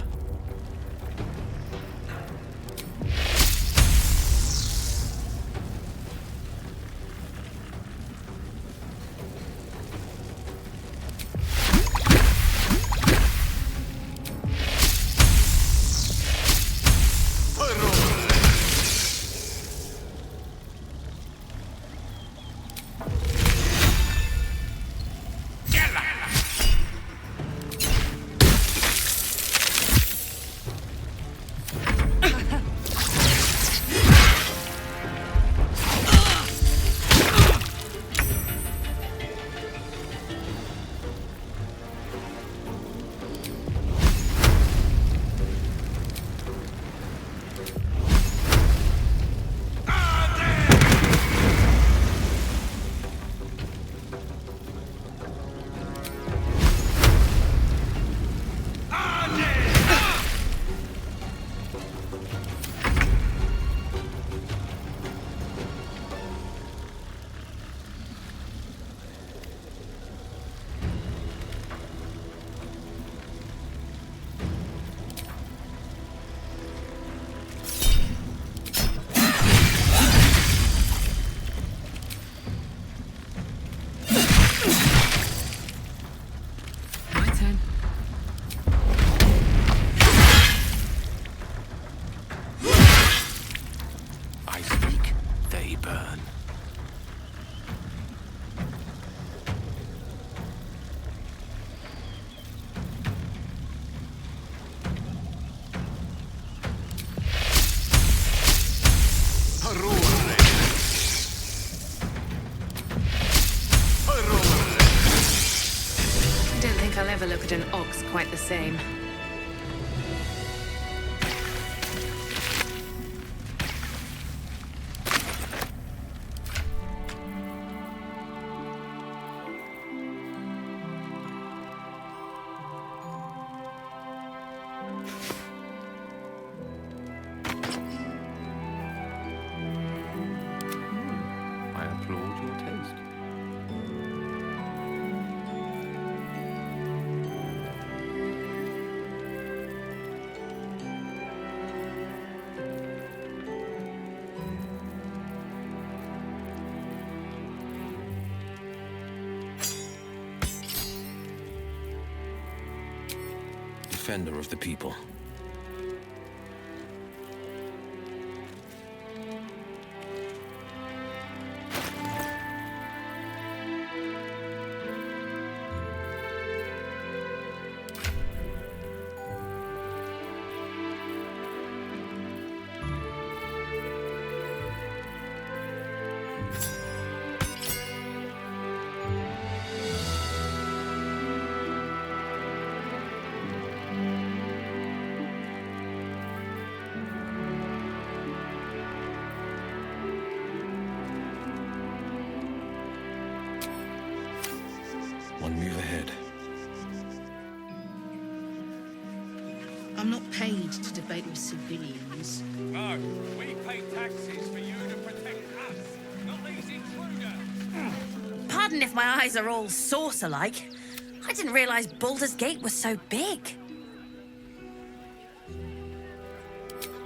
never look at an ox quite the same. I applaud your taste. Defender of the people. One move ahead. I'm not paid to debate with civilians. No, we pay taxes for you to protect us, not these intruders. Pardon if my eyes are all saucer-like. I didn't realize Baldur's Gate was so big.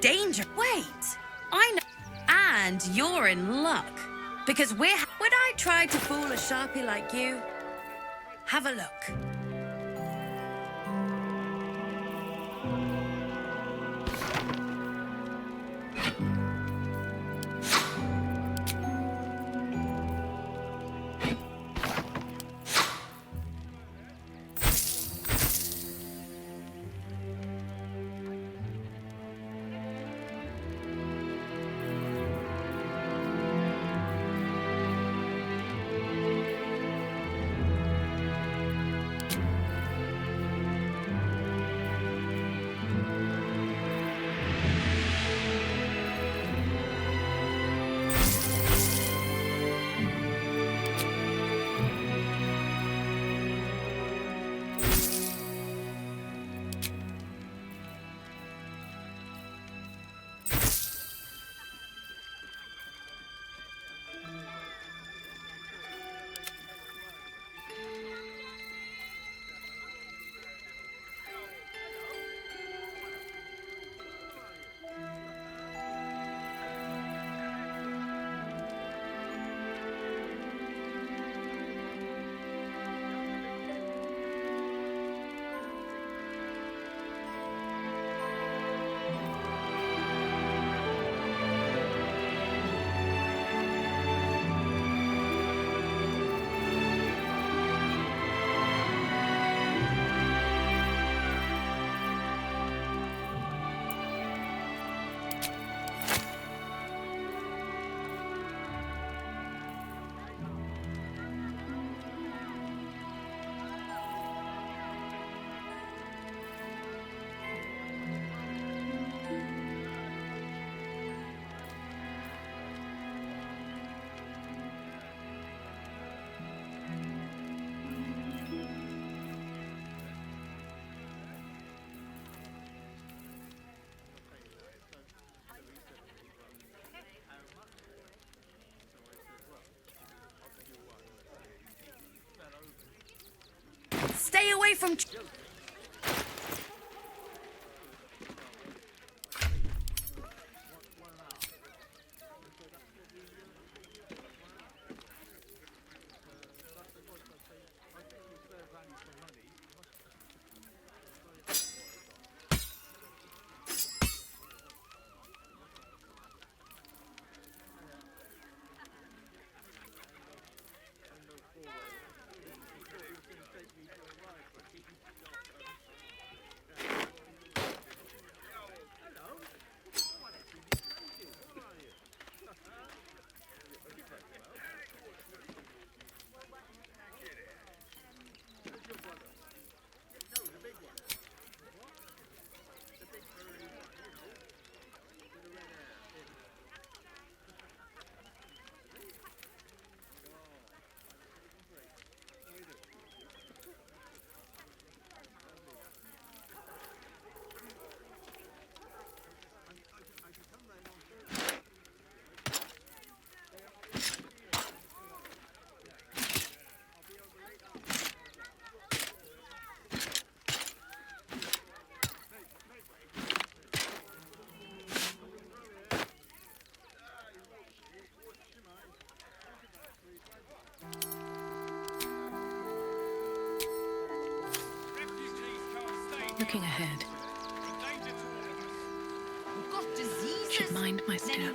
Danger. Wait, I know. And you're in luck. Because when I tried to fool a sharpie like you, have a look. Stay away from... Looking ahead. Should mind my step.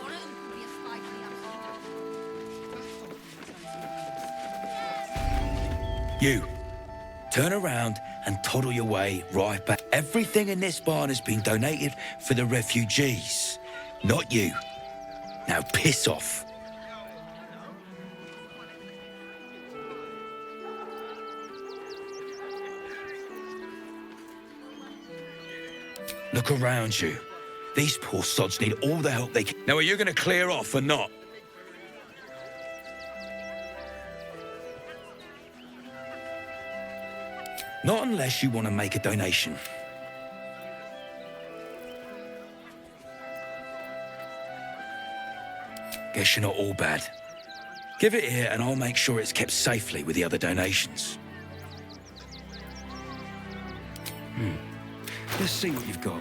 You, turn around and toddle your way right back. Everything in this barn has been donated for the refugees, not you. Now piss off. Look around you. These poor sods need all the help they can. Now, are you going to clear off or not? Not unless you want to make a donation. Guess you're not all bad. Give it here and I'll make sure it's kept safely with the other donations. Let's see what you've got.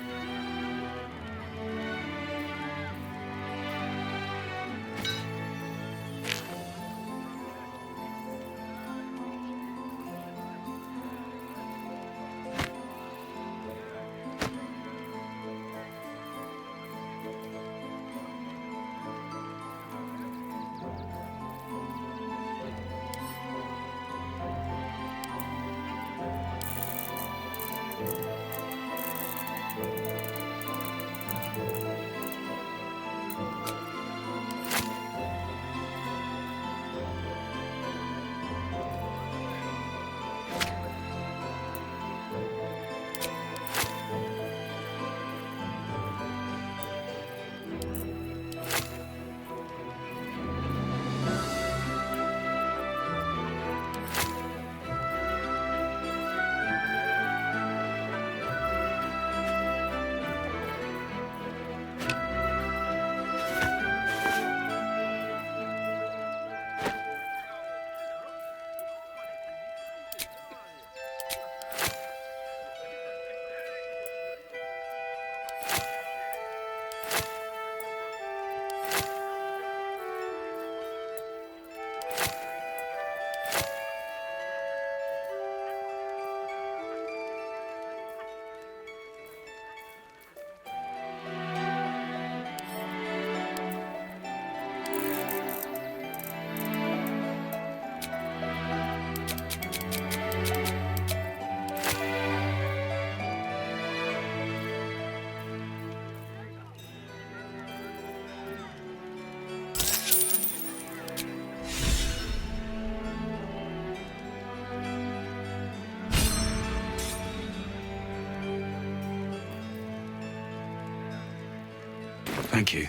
Thank you.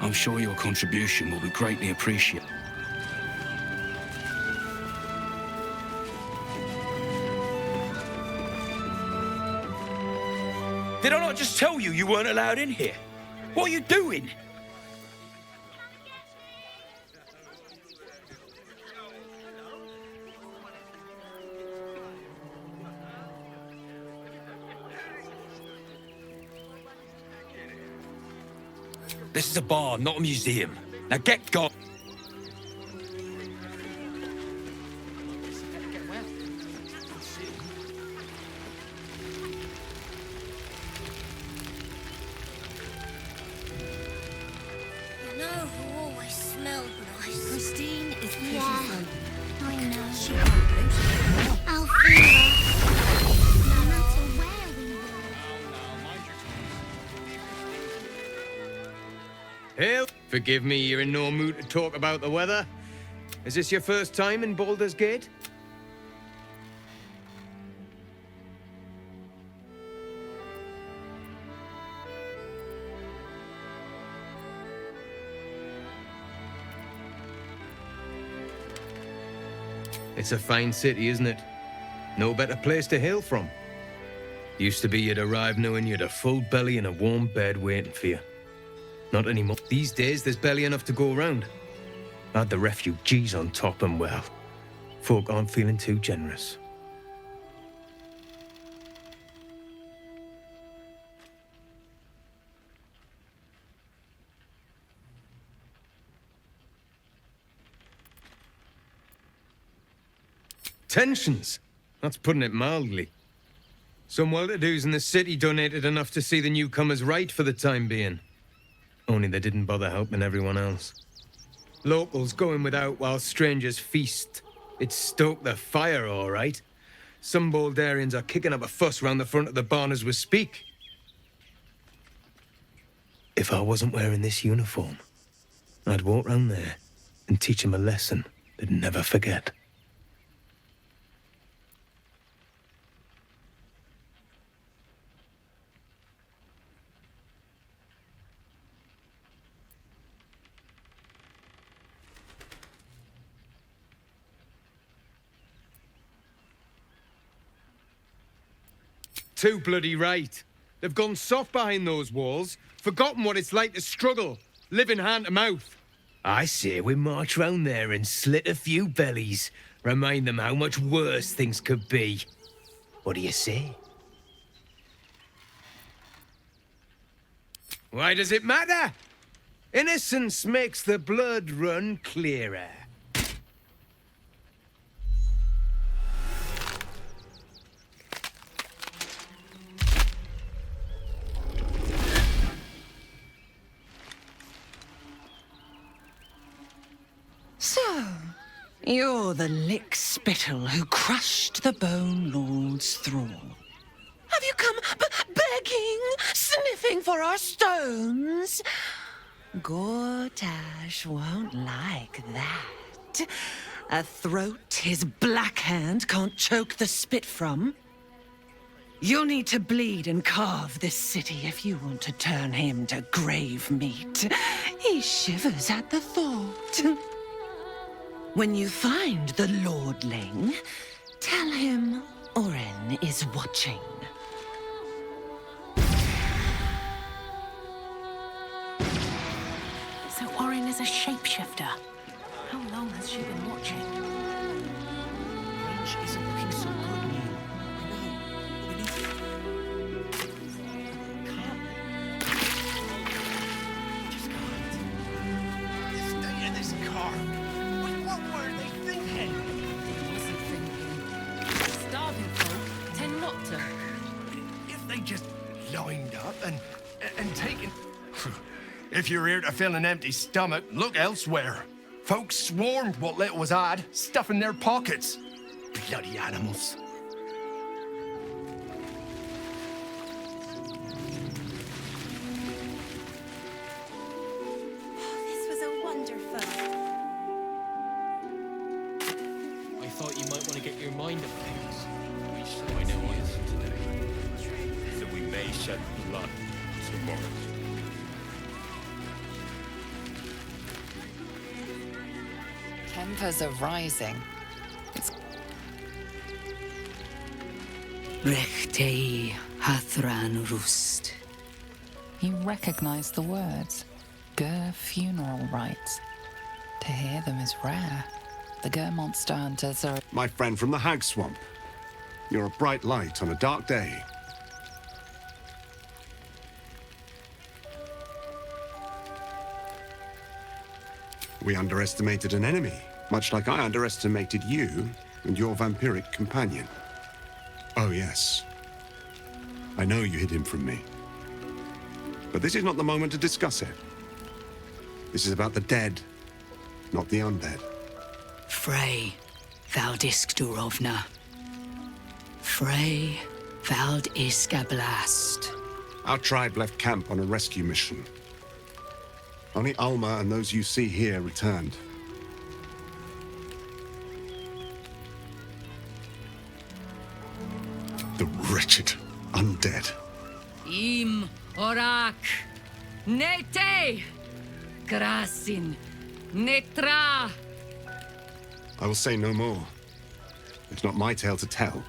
I'm sure your contribution will be greatly appreciated. Did I not just tell you you weren't allowed in here? What are you doing? This is a bar, not a museum. Now get gone. You know who always smelled nice? Christine is pretty Yeah, I know. She can't lose. Alfina. No matter where we were. Hail! Forgive me, you're in no mood to talk about the weather. Is this your first time in Baldur's Gate? It's a fine city, isn't it? No better place to hail from. Used to be you'd arrive knowing you'd a full belly and a warm bed waiting for you. Not anymore. These days, there's barely enough to go around. Add the refugees on top and, well, folk aren't feeling too generous. Tensions. That's putting it mildly. Some well-to-dos in the city donated enough to see the newcomers right for the time being. Only they didn't bother helping everyone else. Locals going without while strangers feast. It stoked the fire, all right. Some Baldarians are kicking up a fuss round the front of the barn as we speak. If I wasn't wearing this uniform, I'd walk round there and teach them a lesson they'd never forget. Too bloody right. They've gone soft behind those walls, forgotten what it's like to struggle, living hand to mouth. I say we march round there and slit a few bellies, remind them how much worse things could be. What do you say? Why does it matter? Innocence makes the blood run clearer. So, you're the lick-spittle who crushed the Bone Lord's thrall. Have you come begging, sniffing for our stones? Gortash won't like that. A throat his black hand can't choke the spit from. You'll need to bleed and carve this city if you want to turn him to grave meat. He shivers at the thought. When you find the Lordling, tell him Oren is watching. So Oren is a shapeshifter. How long has she been watching? Range isn't looking so good, Neil. I know. We need to... Just can't. Stay in this car. What were they thinking? They wasn't thinking. Starving folk tend not to. If they just lined up and taken... If you're here to fill an empty stomach, look elsewhere. Folks swarmed what little was had, stuffing their pockets. Bloody animals. This was a wonderful. I thought you might want to get your mind up things. We should find out what is today. So we may shed blood tomorrow. Tempers are rising. It's Rechtei Hathran Rust. You recognize the words. Gur funeral rites. To hear them is rare. The Gur monster hunters are... My friend from the Hag Swamp. You're a bright light on a dark day. We underestimated an enemy, much like I underestimated you and your vampiric companion. Oh, yes. I know you hid him from me. But this is not the moment to discuss it. This is about the dead, not the undead. Frey, Valdisk Durovna. Frey, Vald Iskablast. Our tribe left camp on a rescue mission. Only Alma and those you see here returned. The wretched undead. Im Orak Nete Grasin Netra. I will say no more. It's not my tale to tell.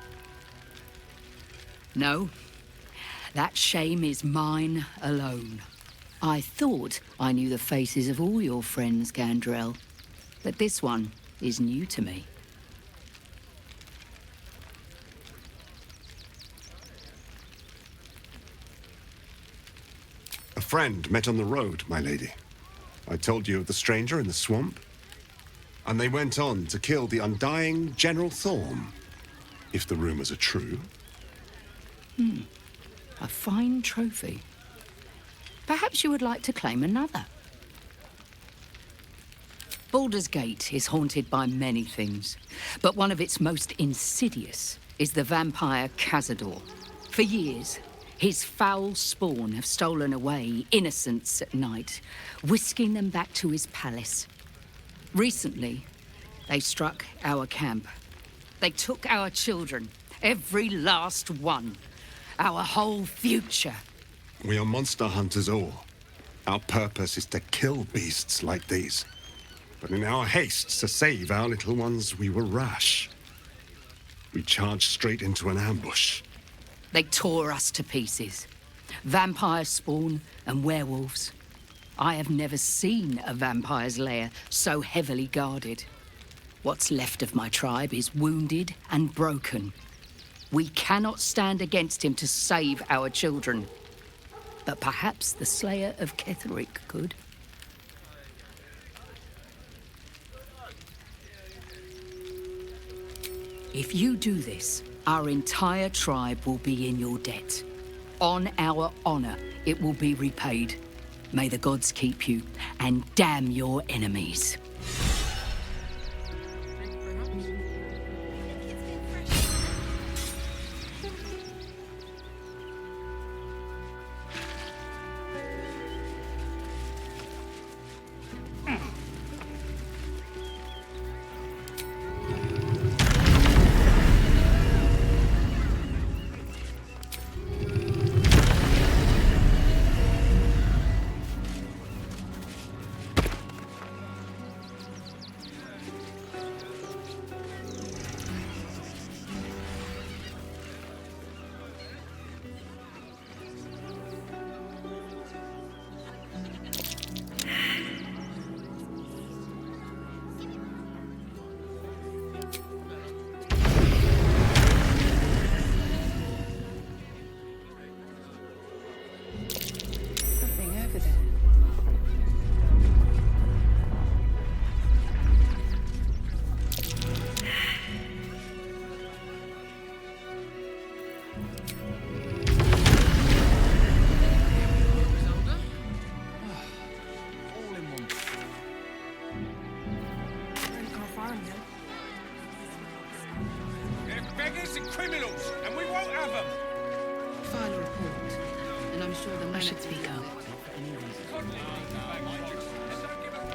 No, that shame is mine alone. I thought I knew the faces of all your friends, Gandrel, but this one is new to me. A friend met on the road, my lady. I told you of the stranger in the swamp. And they went on to kill the undying General Thorm, if the rumors are true. A fine trophy. Perhaps you would like to claim another. Baldur's Gate is haunted by many things, but one of its most insidious is the vampire Cazador. For years, his foul spawn have stolen away innocents at night, whisking them back to his palace. Recently, they struck our camp. They took our children, every last one, our whole future. We are monster hunters all. Our purpose is to kill beasts like these. But in our haste to save our little ones, we were rash. We charged straight into an ambush. They tore us to pieces. Vampire spawn and werewolves. I have never seen a vampire's lair so heavily guarded. What's left of my tribe is wounded and broken. We cannot stand against him to save our children. But perhaps the Slayer of Ketheric could. If you do this, our entire tribe will be in your debt. On our honor, it will be repaid. May the gods keep you, and damn your enemies.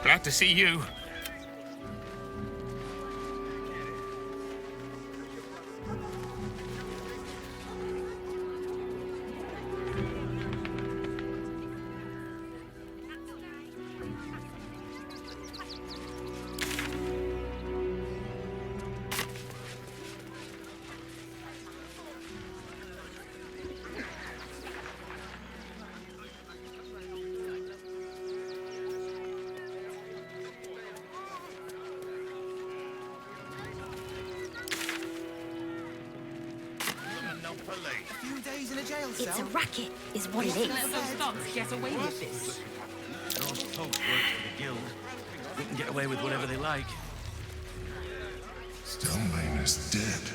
Glad to see you. It's a racket, is what it is. Get away with this. Those folks work for the guild. They can get away with whatever they like. Stelmane is dead.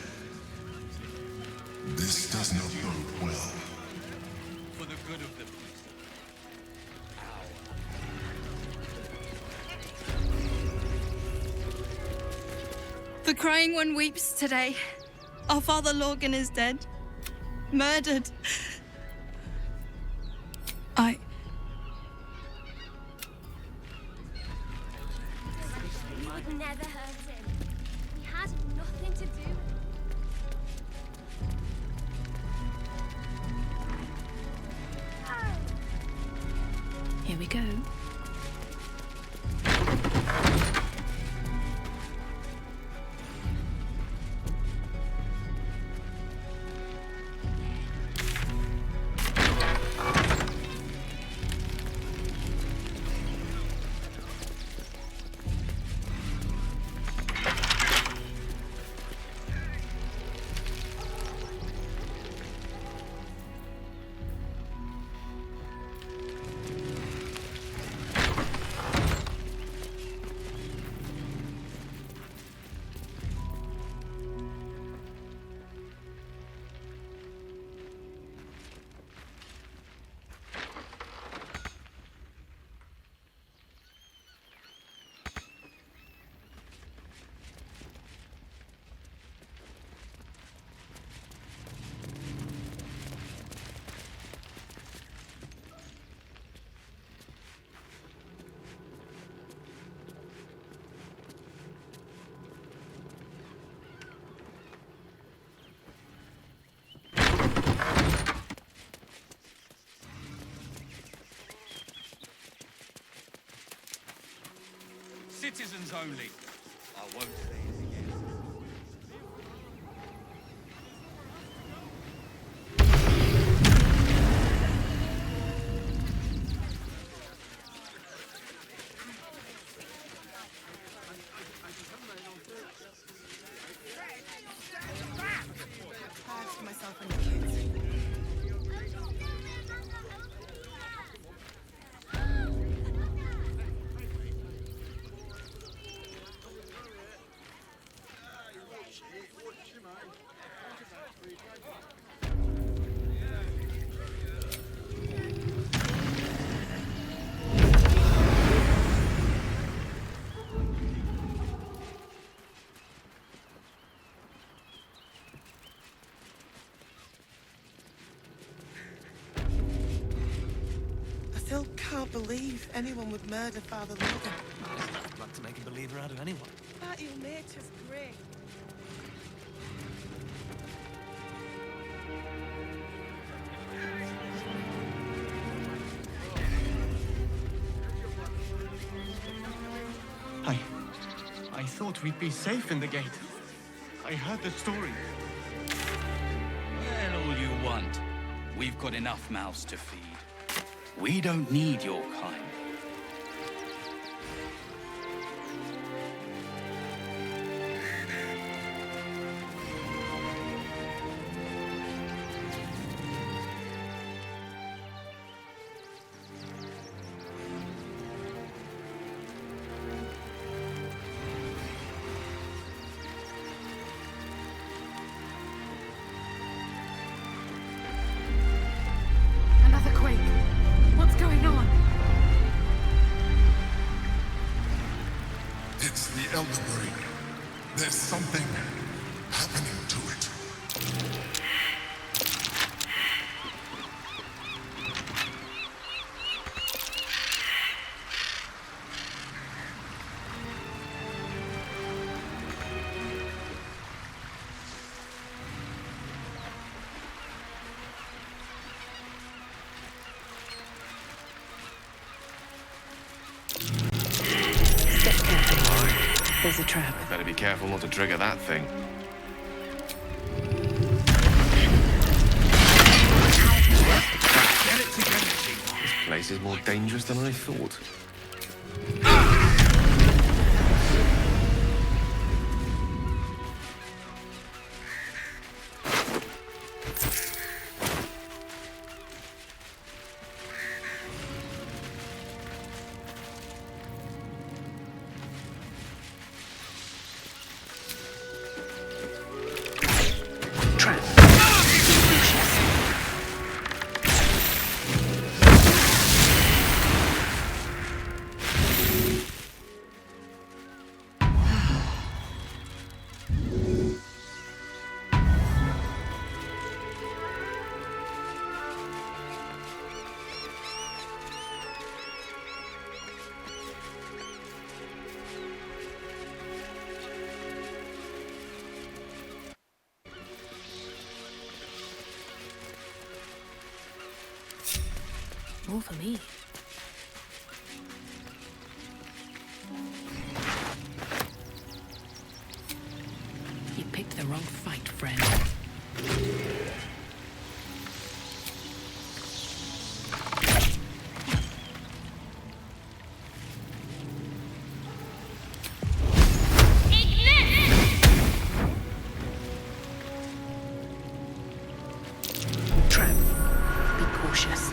This does not bode well. For the good of the The crying one weeps today. Our father Lorgan is dead. Murdered. We would never hurt him. He had nothing to do. Here we go. citizens only. I won't say it again. Bags for myself and the kids. I still can't believe anyone would murder Father Logan. I'd like to make a believer out of anyone. That your nature's great. I thought we'd be safe in the gate. I heard the story. Well, all you want. We've got enough mouths to feed. We don't need your kind. Another quake. What's going on? It's the Elder Brain. There's something happening to it. There's a trap. Better be careful not to trigger that thing. Get it together, Chief. This place is more dangerous than I thought. More for me. You picked the wrong fight, friend. Trap. Be cautious.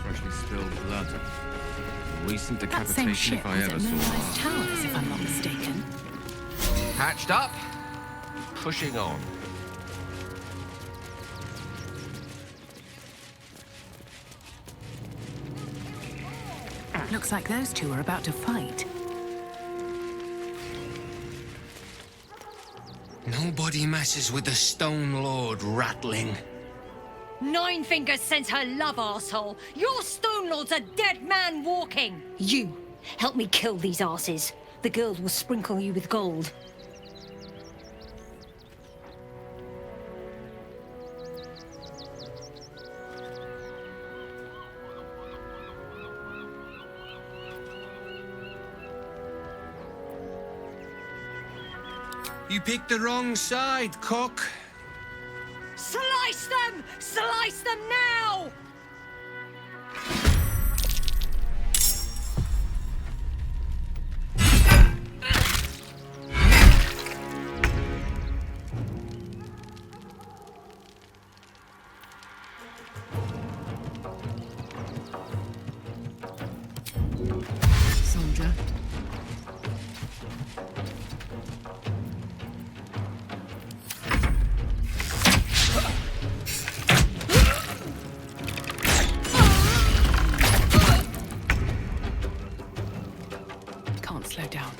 Freshly spilled blood. Recent That same decapitation ship if I was ever at saw Moonrise Towers, if I'm not mistaken. one. Hatched up, pushing on. Looks like those two are about to fight. Nobody messes with the Stone Lord, Ratling. Nine Fingers sends her love, arsehole. Your Stone Lord's a dead man walking. You, help me kill these arses. The girls will sprinkle you with gold. You picked the wrong side, cock. Slice them! Slice them now! Soldier. Can't slow down.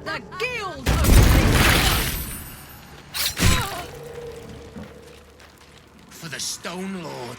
The guild! For the Stone Lord.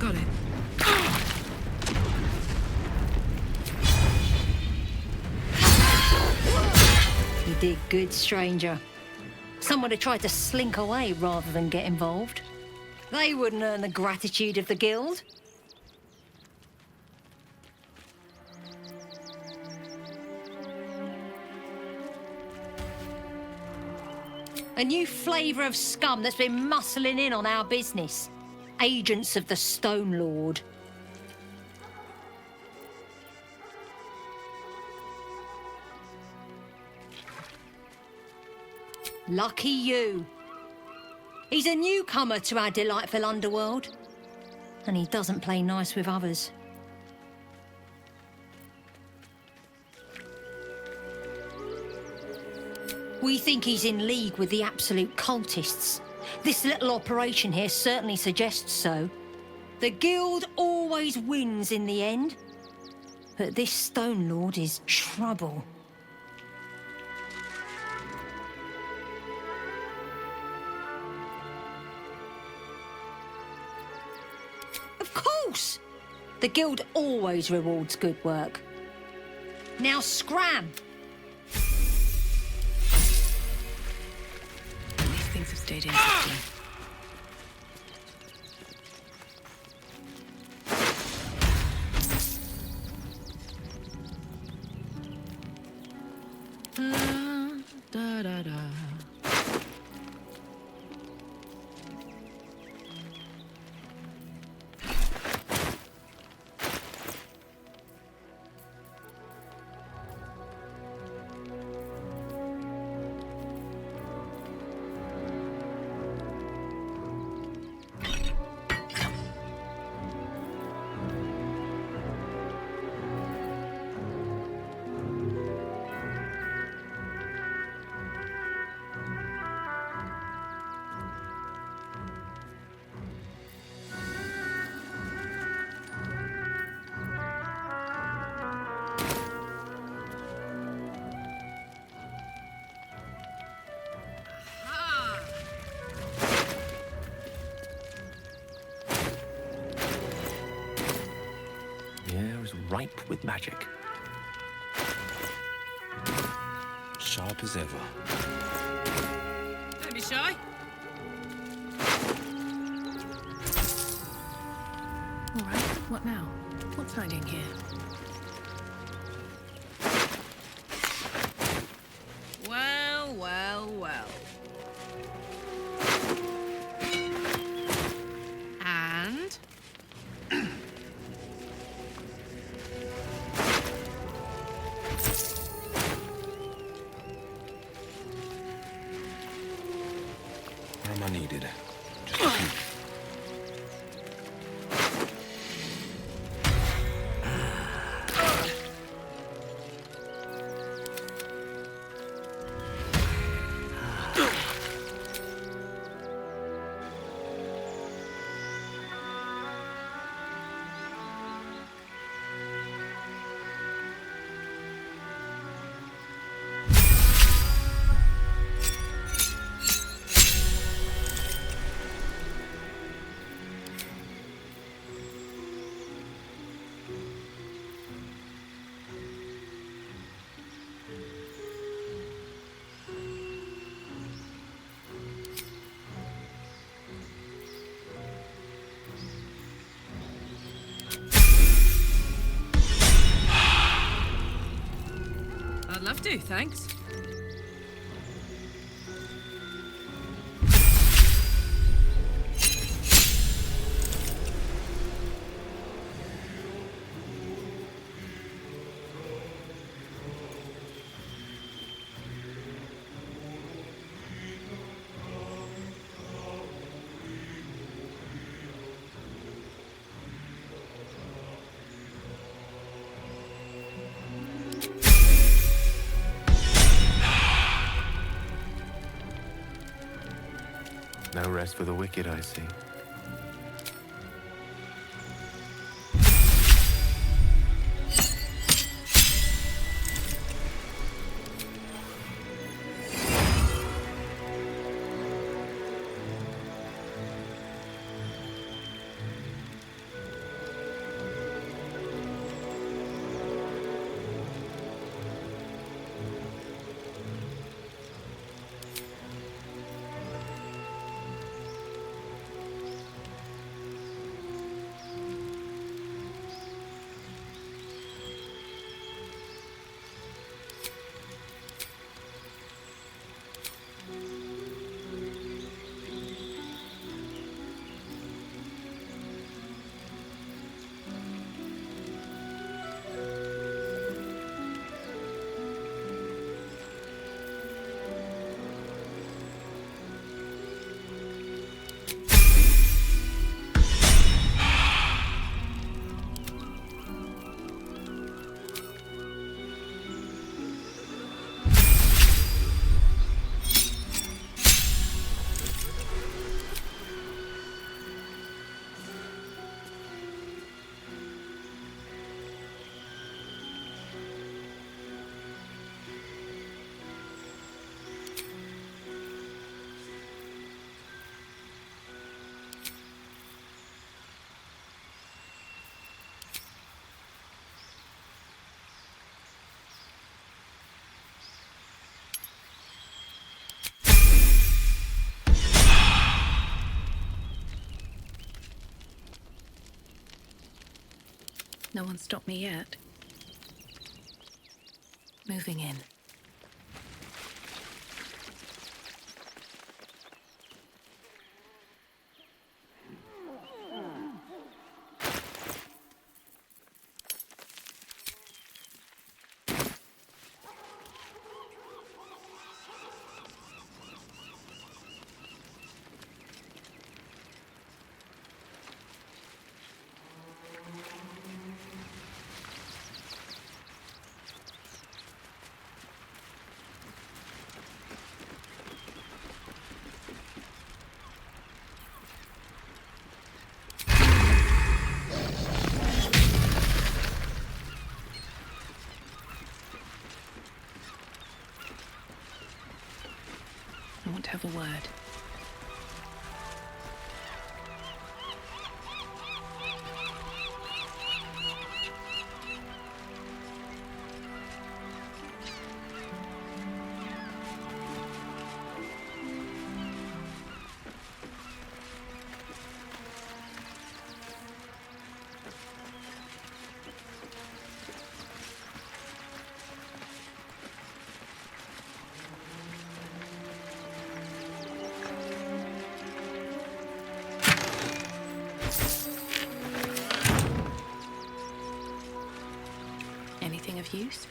Got it. You did good, stranger. Someone had tried to slink away rather than get involved. They wouldn't earn the gratitude of the guild. A new flavour of scum that's been muscling in on our business. Agents of the Stone Lord. Lucky you. He's a newcomer to our delightful underworld, and he doesn't play nice with others. We think he's in league with the absolute cultists. This little operation here certainly suggests so. The guild always wins in the end, but this Stone Lord is trouble. Of course! The guild always rewards good work. Now scram! These things have stayed interesting. Ripe with magic. Sharp as ever. Don't be shy. All right, what now? What's hiding here? Well, well, well. And? Where am I needed? Just a peek. I'd love to, thanks. No rest for the wicked, I see. No one stopped me yet. Moving in. I want to have a word. Anything of use?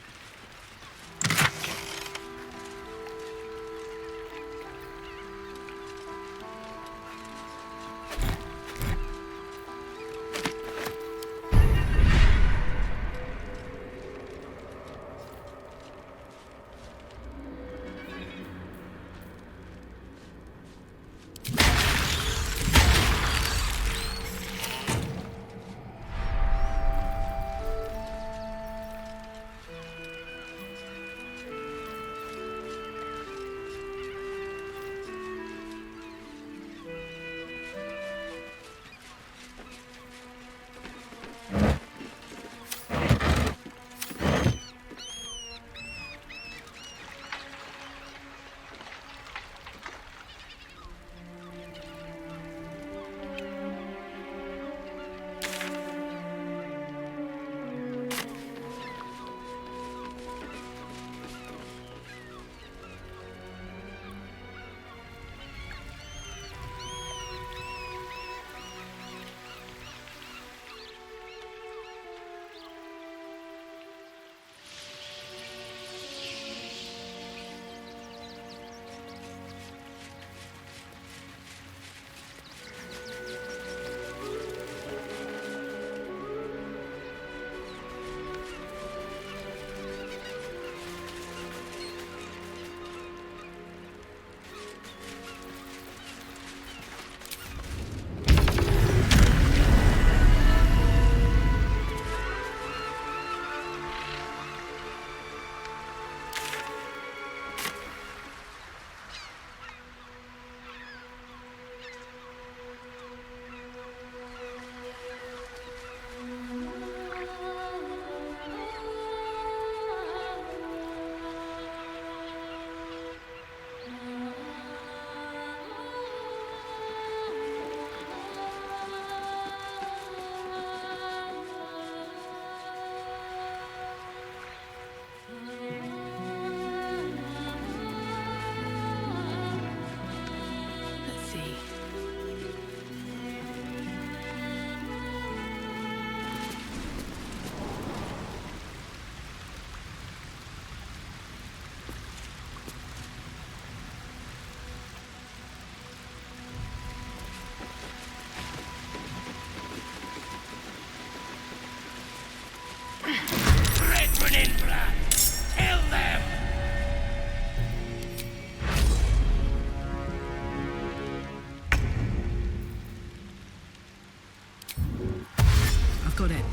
Got it.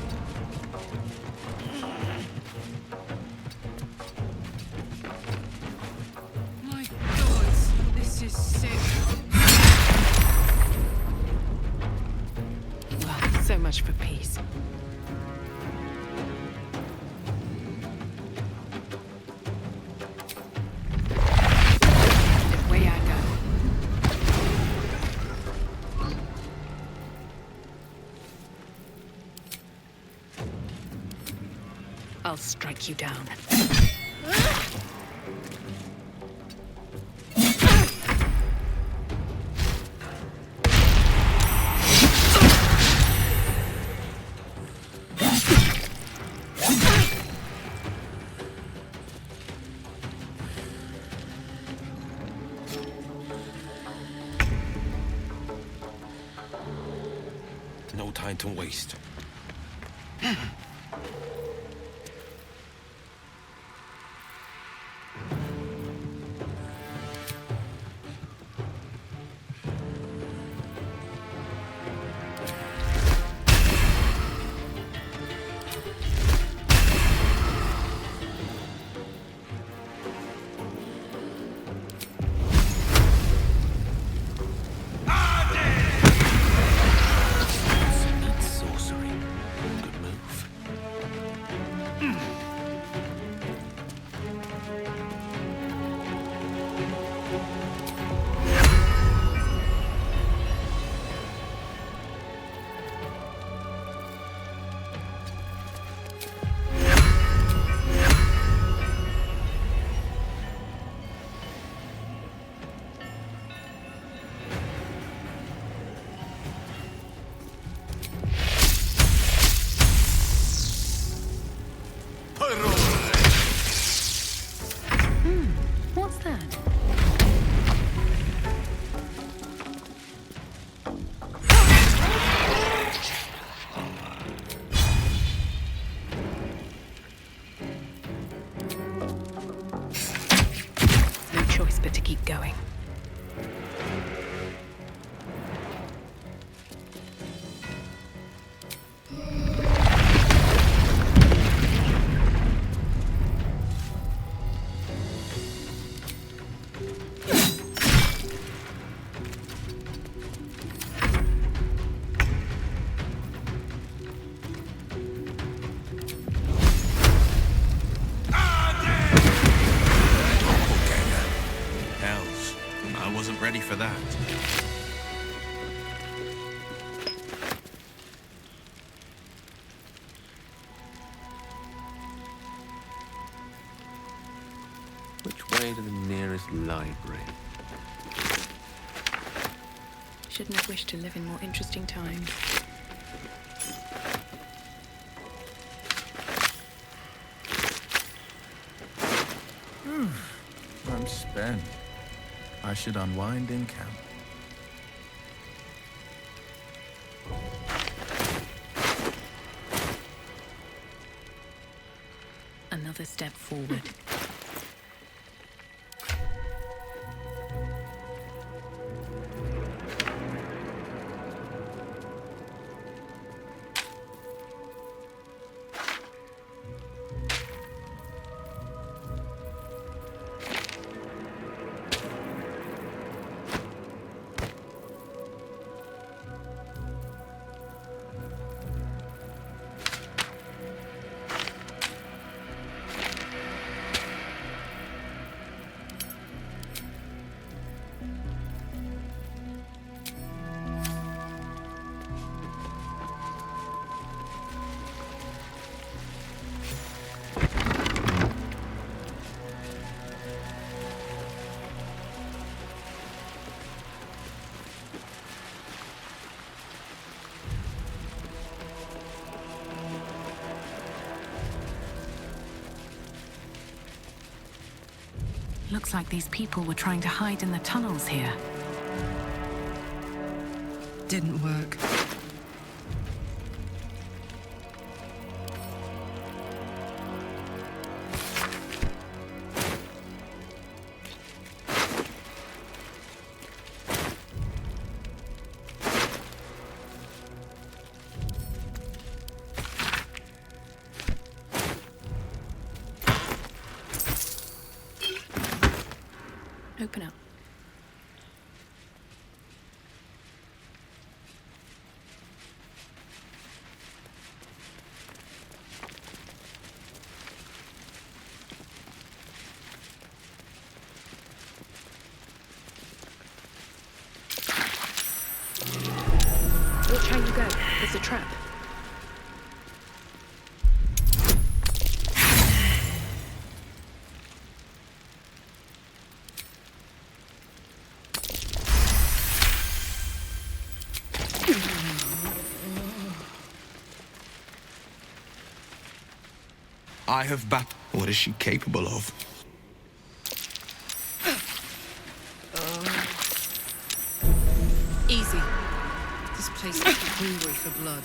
My gods, this is sick. Well, so much for peace. Away I go. I'll strike you down. No time to waste. What's that? No choice but to keep going. Ready for that. Which way to the nearest library? Shouldn't have wished to live in more interesting times. I'm spent. I should unwind in camp. Another step forward. Looks like these people were trying to hide in the tunnels here. Didn't work. Open up. Watch how you go. There's a trap. I have What is she capable of? Easy. This place is hungry for blood.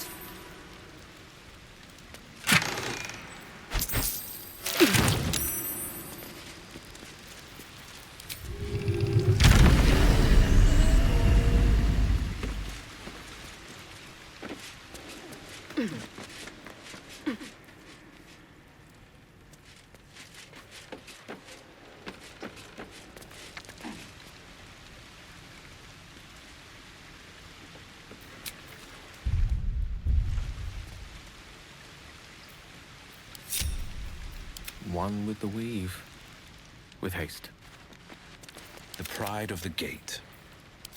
One with the weave. With haste. The pride of the gate.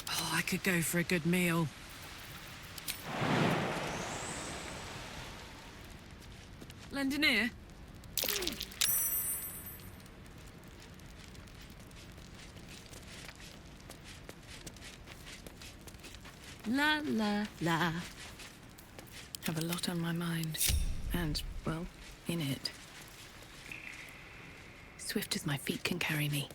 Oh, I could go for a good meal. Lend an ear? La la la. Have a lot on my mind. And, well, in it. Swift as my feet can carry me.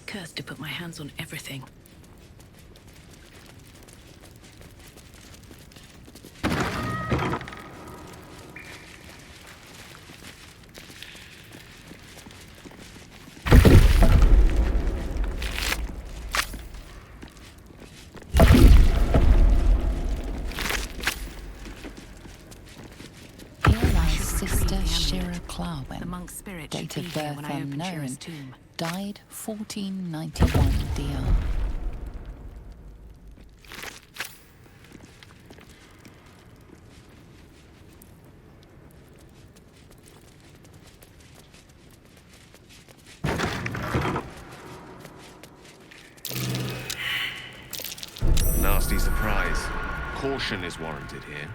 Cursed to put my hands on everything. Date of birth unknown. Died 1491 DR. Nasty surprise. Caution is warranted here.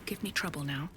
Give me trouble now.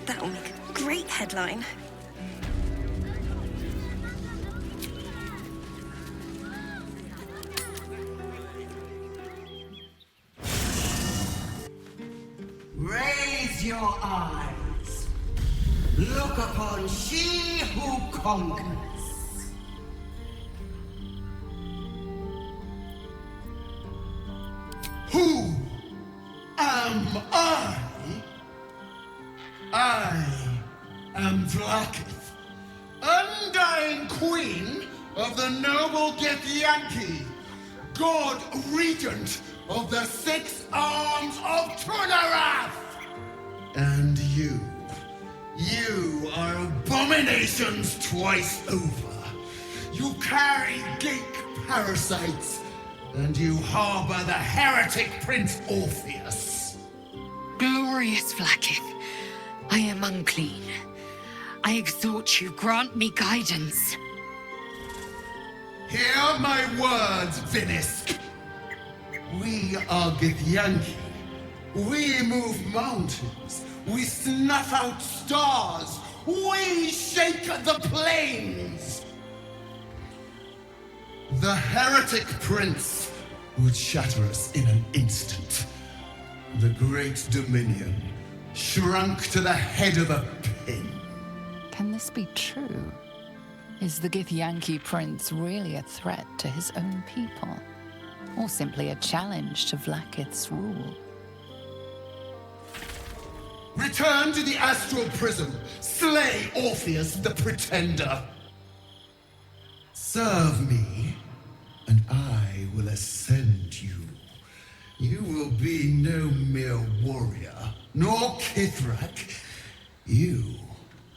That'll make a great headline. Raise your eyes. Look upon she who conquers. Who am I am Vlaakith, undying queen of the noble Githyanki, god regent of the 6 arms of Tunarath. And you are abominations twice over. You carry geek parasites, and you harbor the heretic Prince Orpheus. Glorious Vlaakith, I am unclean. I exhort you, grant me guidance. Hear my words, Vinisk. We are Githyanki. We move mountains. We snuff out stars. We shake the plains. The heretic prince would shatter us in an instant. The great dominion shrunk to the head of a pin. Can this be true? Is the Githyanki prince really a threat to his own people? Or simply a challenge to Vlaakith's rule? Return to the astral prism. Slay Orpheus the Pretender. Serve me, and I will ascend you. You will be no mere warrior, nor Kithrak. You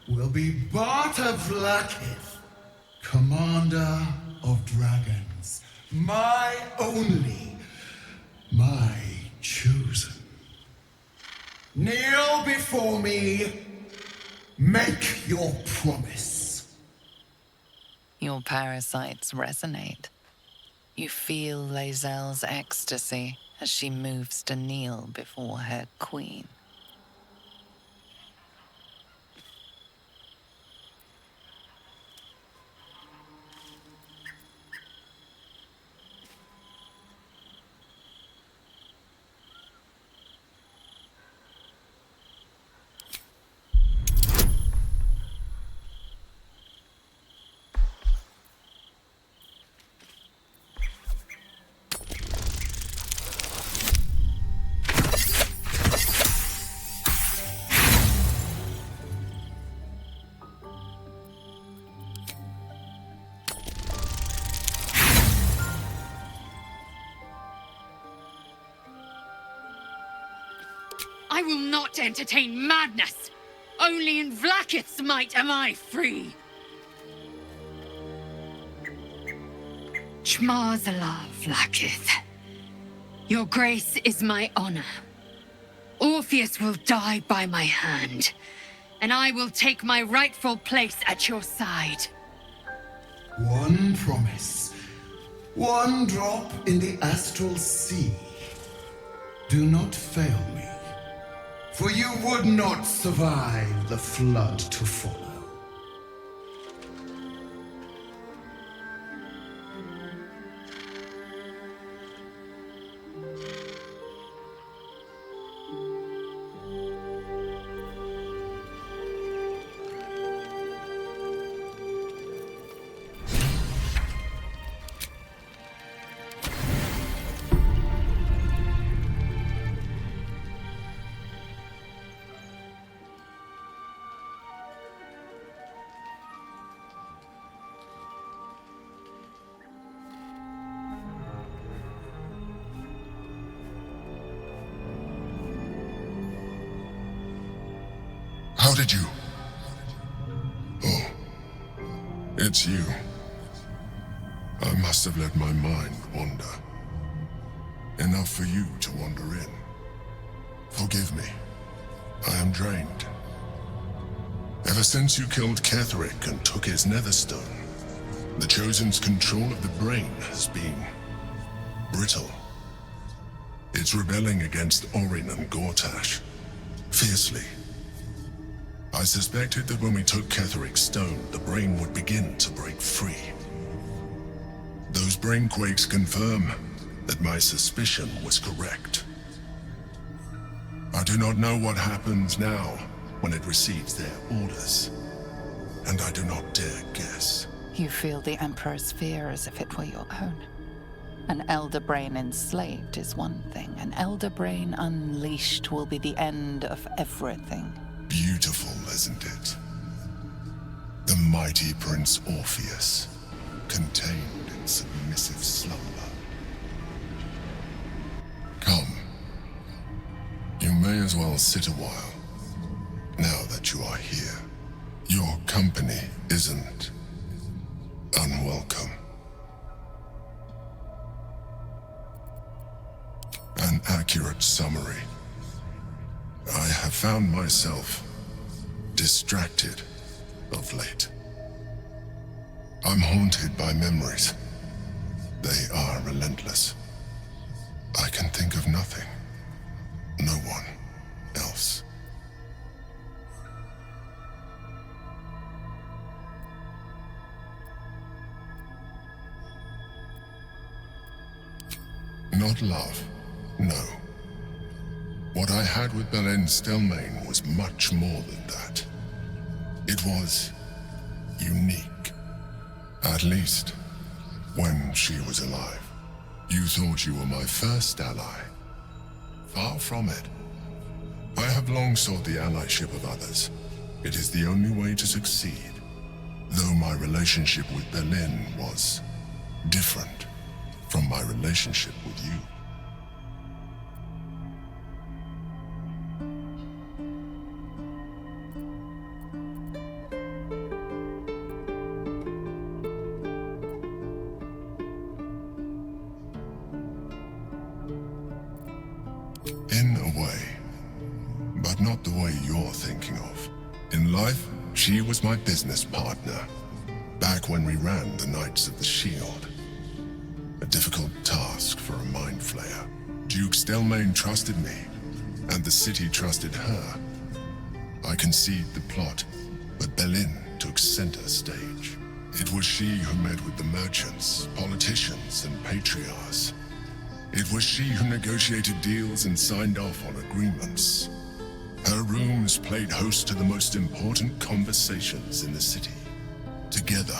will be Barta Vlaakith, commander of dragons. My only, my chosen. Kneel before me. Make your promise. Your parasites resonate. You feel Lae'zel's ecstasy as she moves to kneel before her queen. I will not entertain madness! Only in Vlaakith's might am I free! Chmarzala, Vlaakith. Your grace is my honor. Orpheus will die by my hand, and I will take my rightful place at your side. One promise. One drop in the astral sea. Do not fail me. For you would not survive the flood to follow. How did you? Oh, it's you. I must have let my mind wander. Enough for you to wander in. Forgive me. I am drained. Ever since you killed Ketheric and took his netherstone, the Chosen's control of the brain has been brittle. It's rebelling against Orin and Gortash, fiercely. I suspected that when we took Ketheric's stone, the brain would begin to break free. Those brain quakes confirm that my suspicion was correct. I do not know what happens now when it receives their orders, and I do not dare guess. You feel the Emperor's fear as if it were your own. An elder brain enslaved is one thing. An elder brain unleashed will be the end of everything. Beautiful, isn't it? The mighty Prince Orpheus, contained in submissive slumber. Come. You may as well sit a while, now that you are here. Your company isn't unwelcome. An accurate summary. I have found myself distracted of late. I'm haunted by memories. They are relentless. I can think of nothing. No one else. Not love, no. What I had with Belen Stelmane was much more than that. It was unique. At least, when she was alive. You thought you were my first ally. Far from it. I have long sought the allyship of others. It is the only way to succeed. Though my relationship with Belen was different from my relationship with you. In a way, but not the way you're thinking of. In life, she was my business partner, back when we ran the Knights of the Shield. A difficult task for a mind flayer. Duke Stelmane trusted me, and the city trusted her. I conceived the plot, but Belen took center stage. It was she who met with the merchants, politicians, and patriarchs. It was she who negotiated deals and signed off on agreements. Her rooms played host to the most important conversations in the city. Together,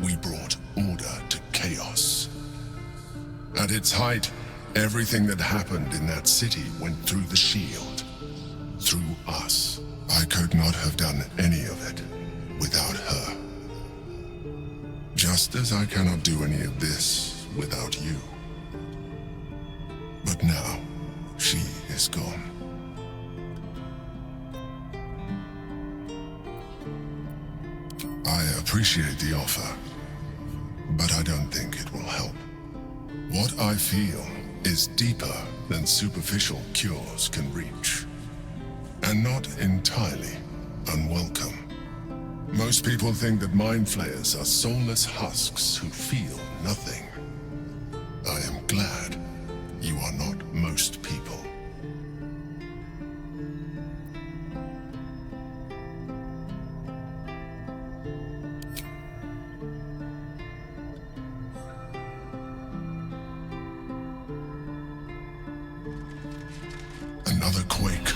we brought order to chaos. At its height, everything that happened in that city went through the shield. Through us. I could not have done any of it without her. Just as I cannot do any of this without you. But now, she is gone. I appreciate the offer, but I don't think it will help. What I feel is deeper than superficial cures can reach, and not entirely unwelcome. Most people think that mind flayers are soulless husks who feel nothing. I am glad you are not most people. Another quake.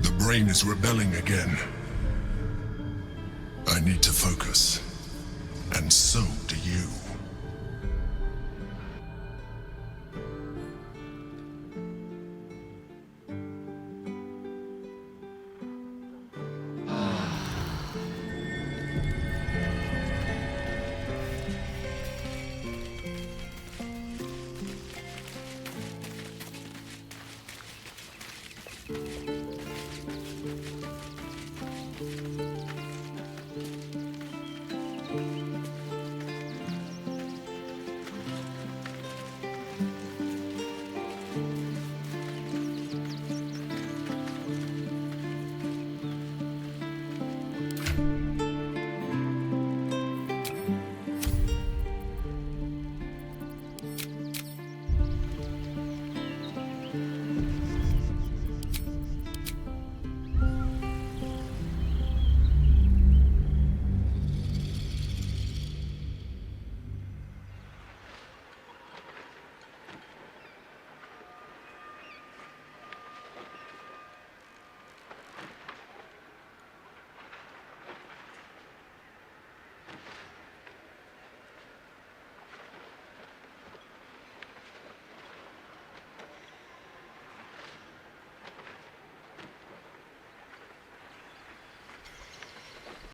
The brain is rebelling again. I need to focus. And so do you.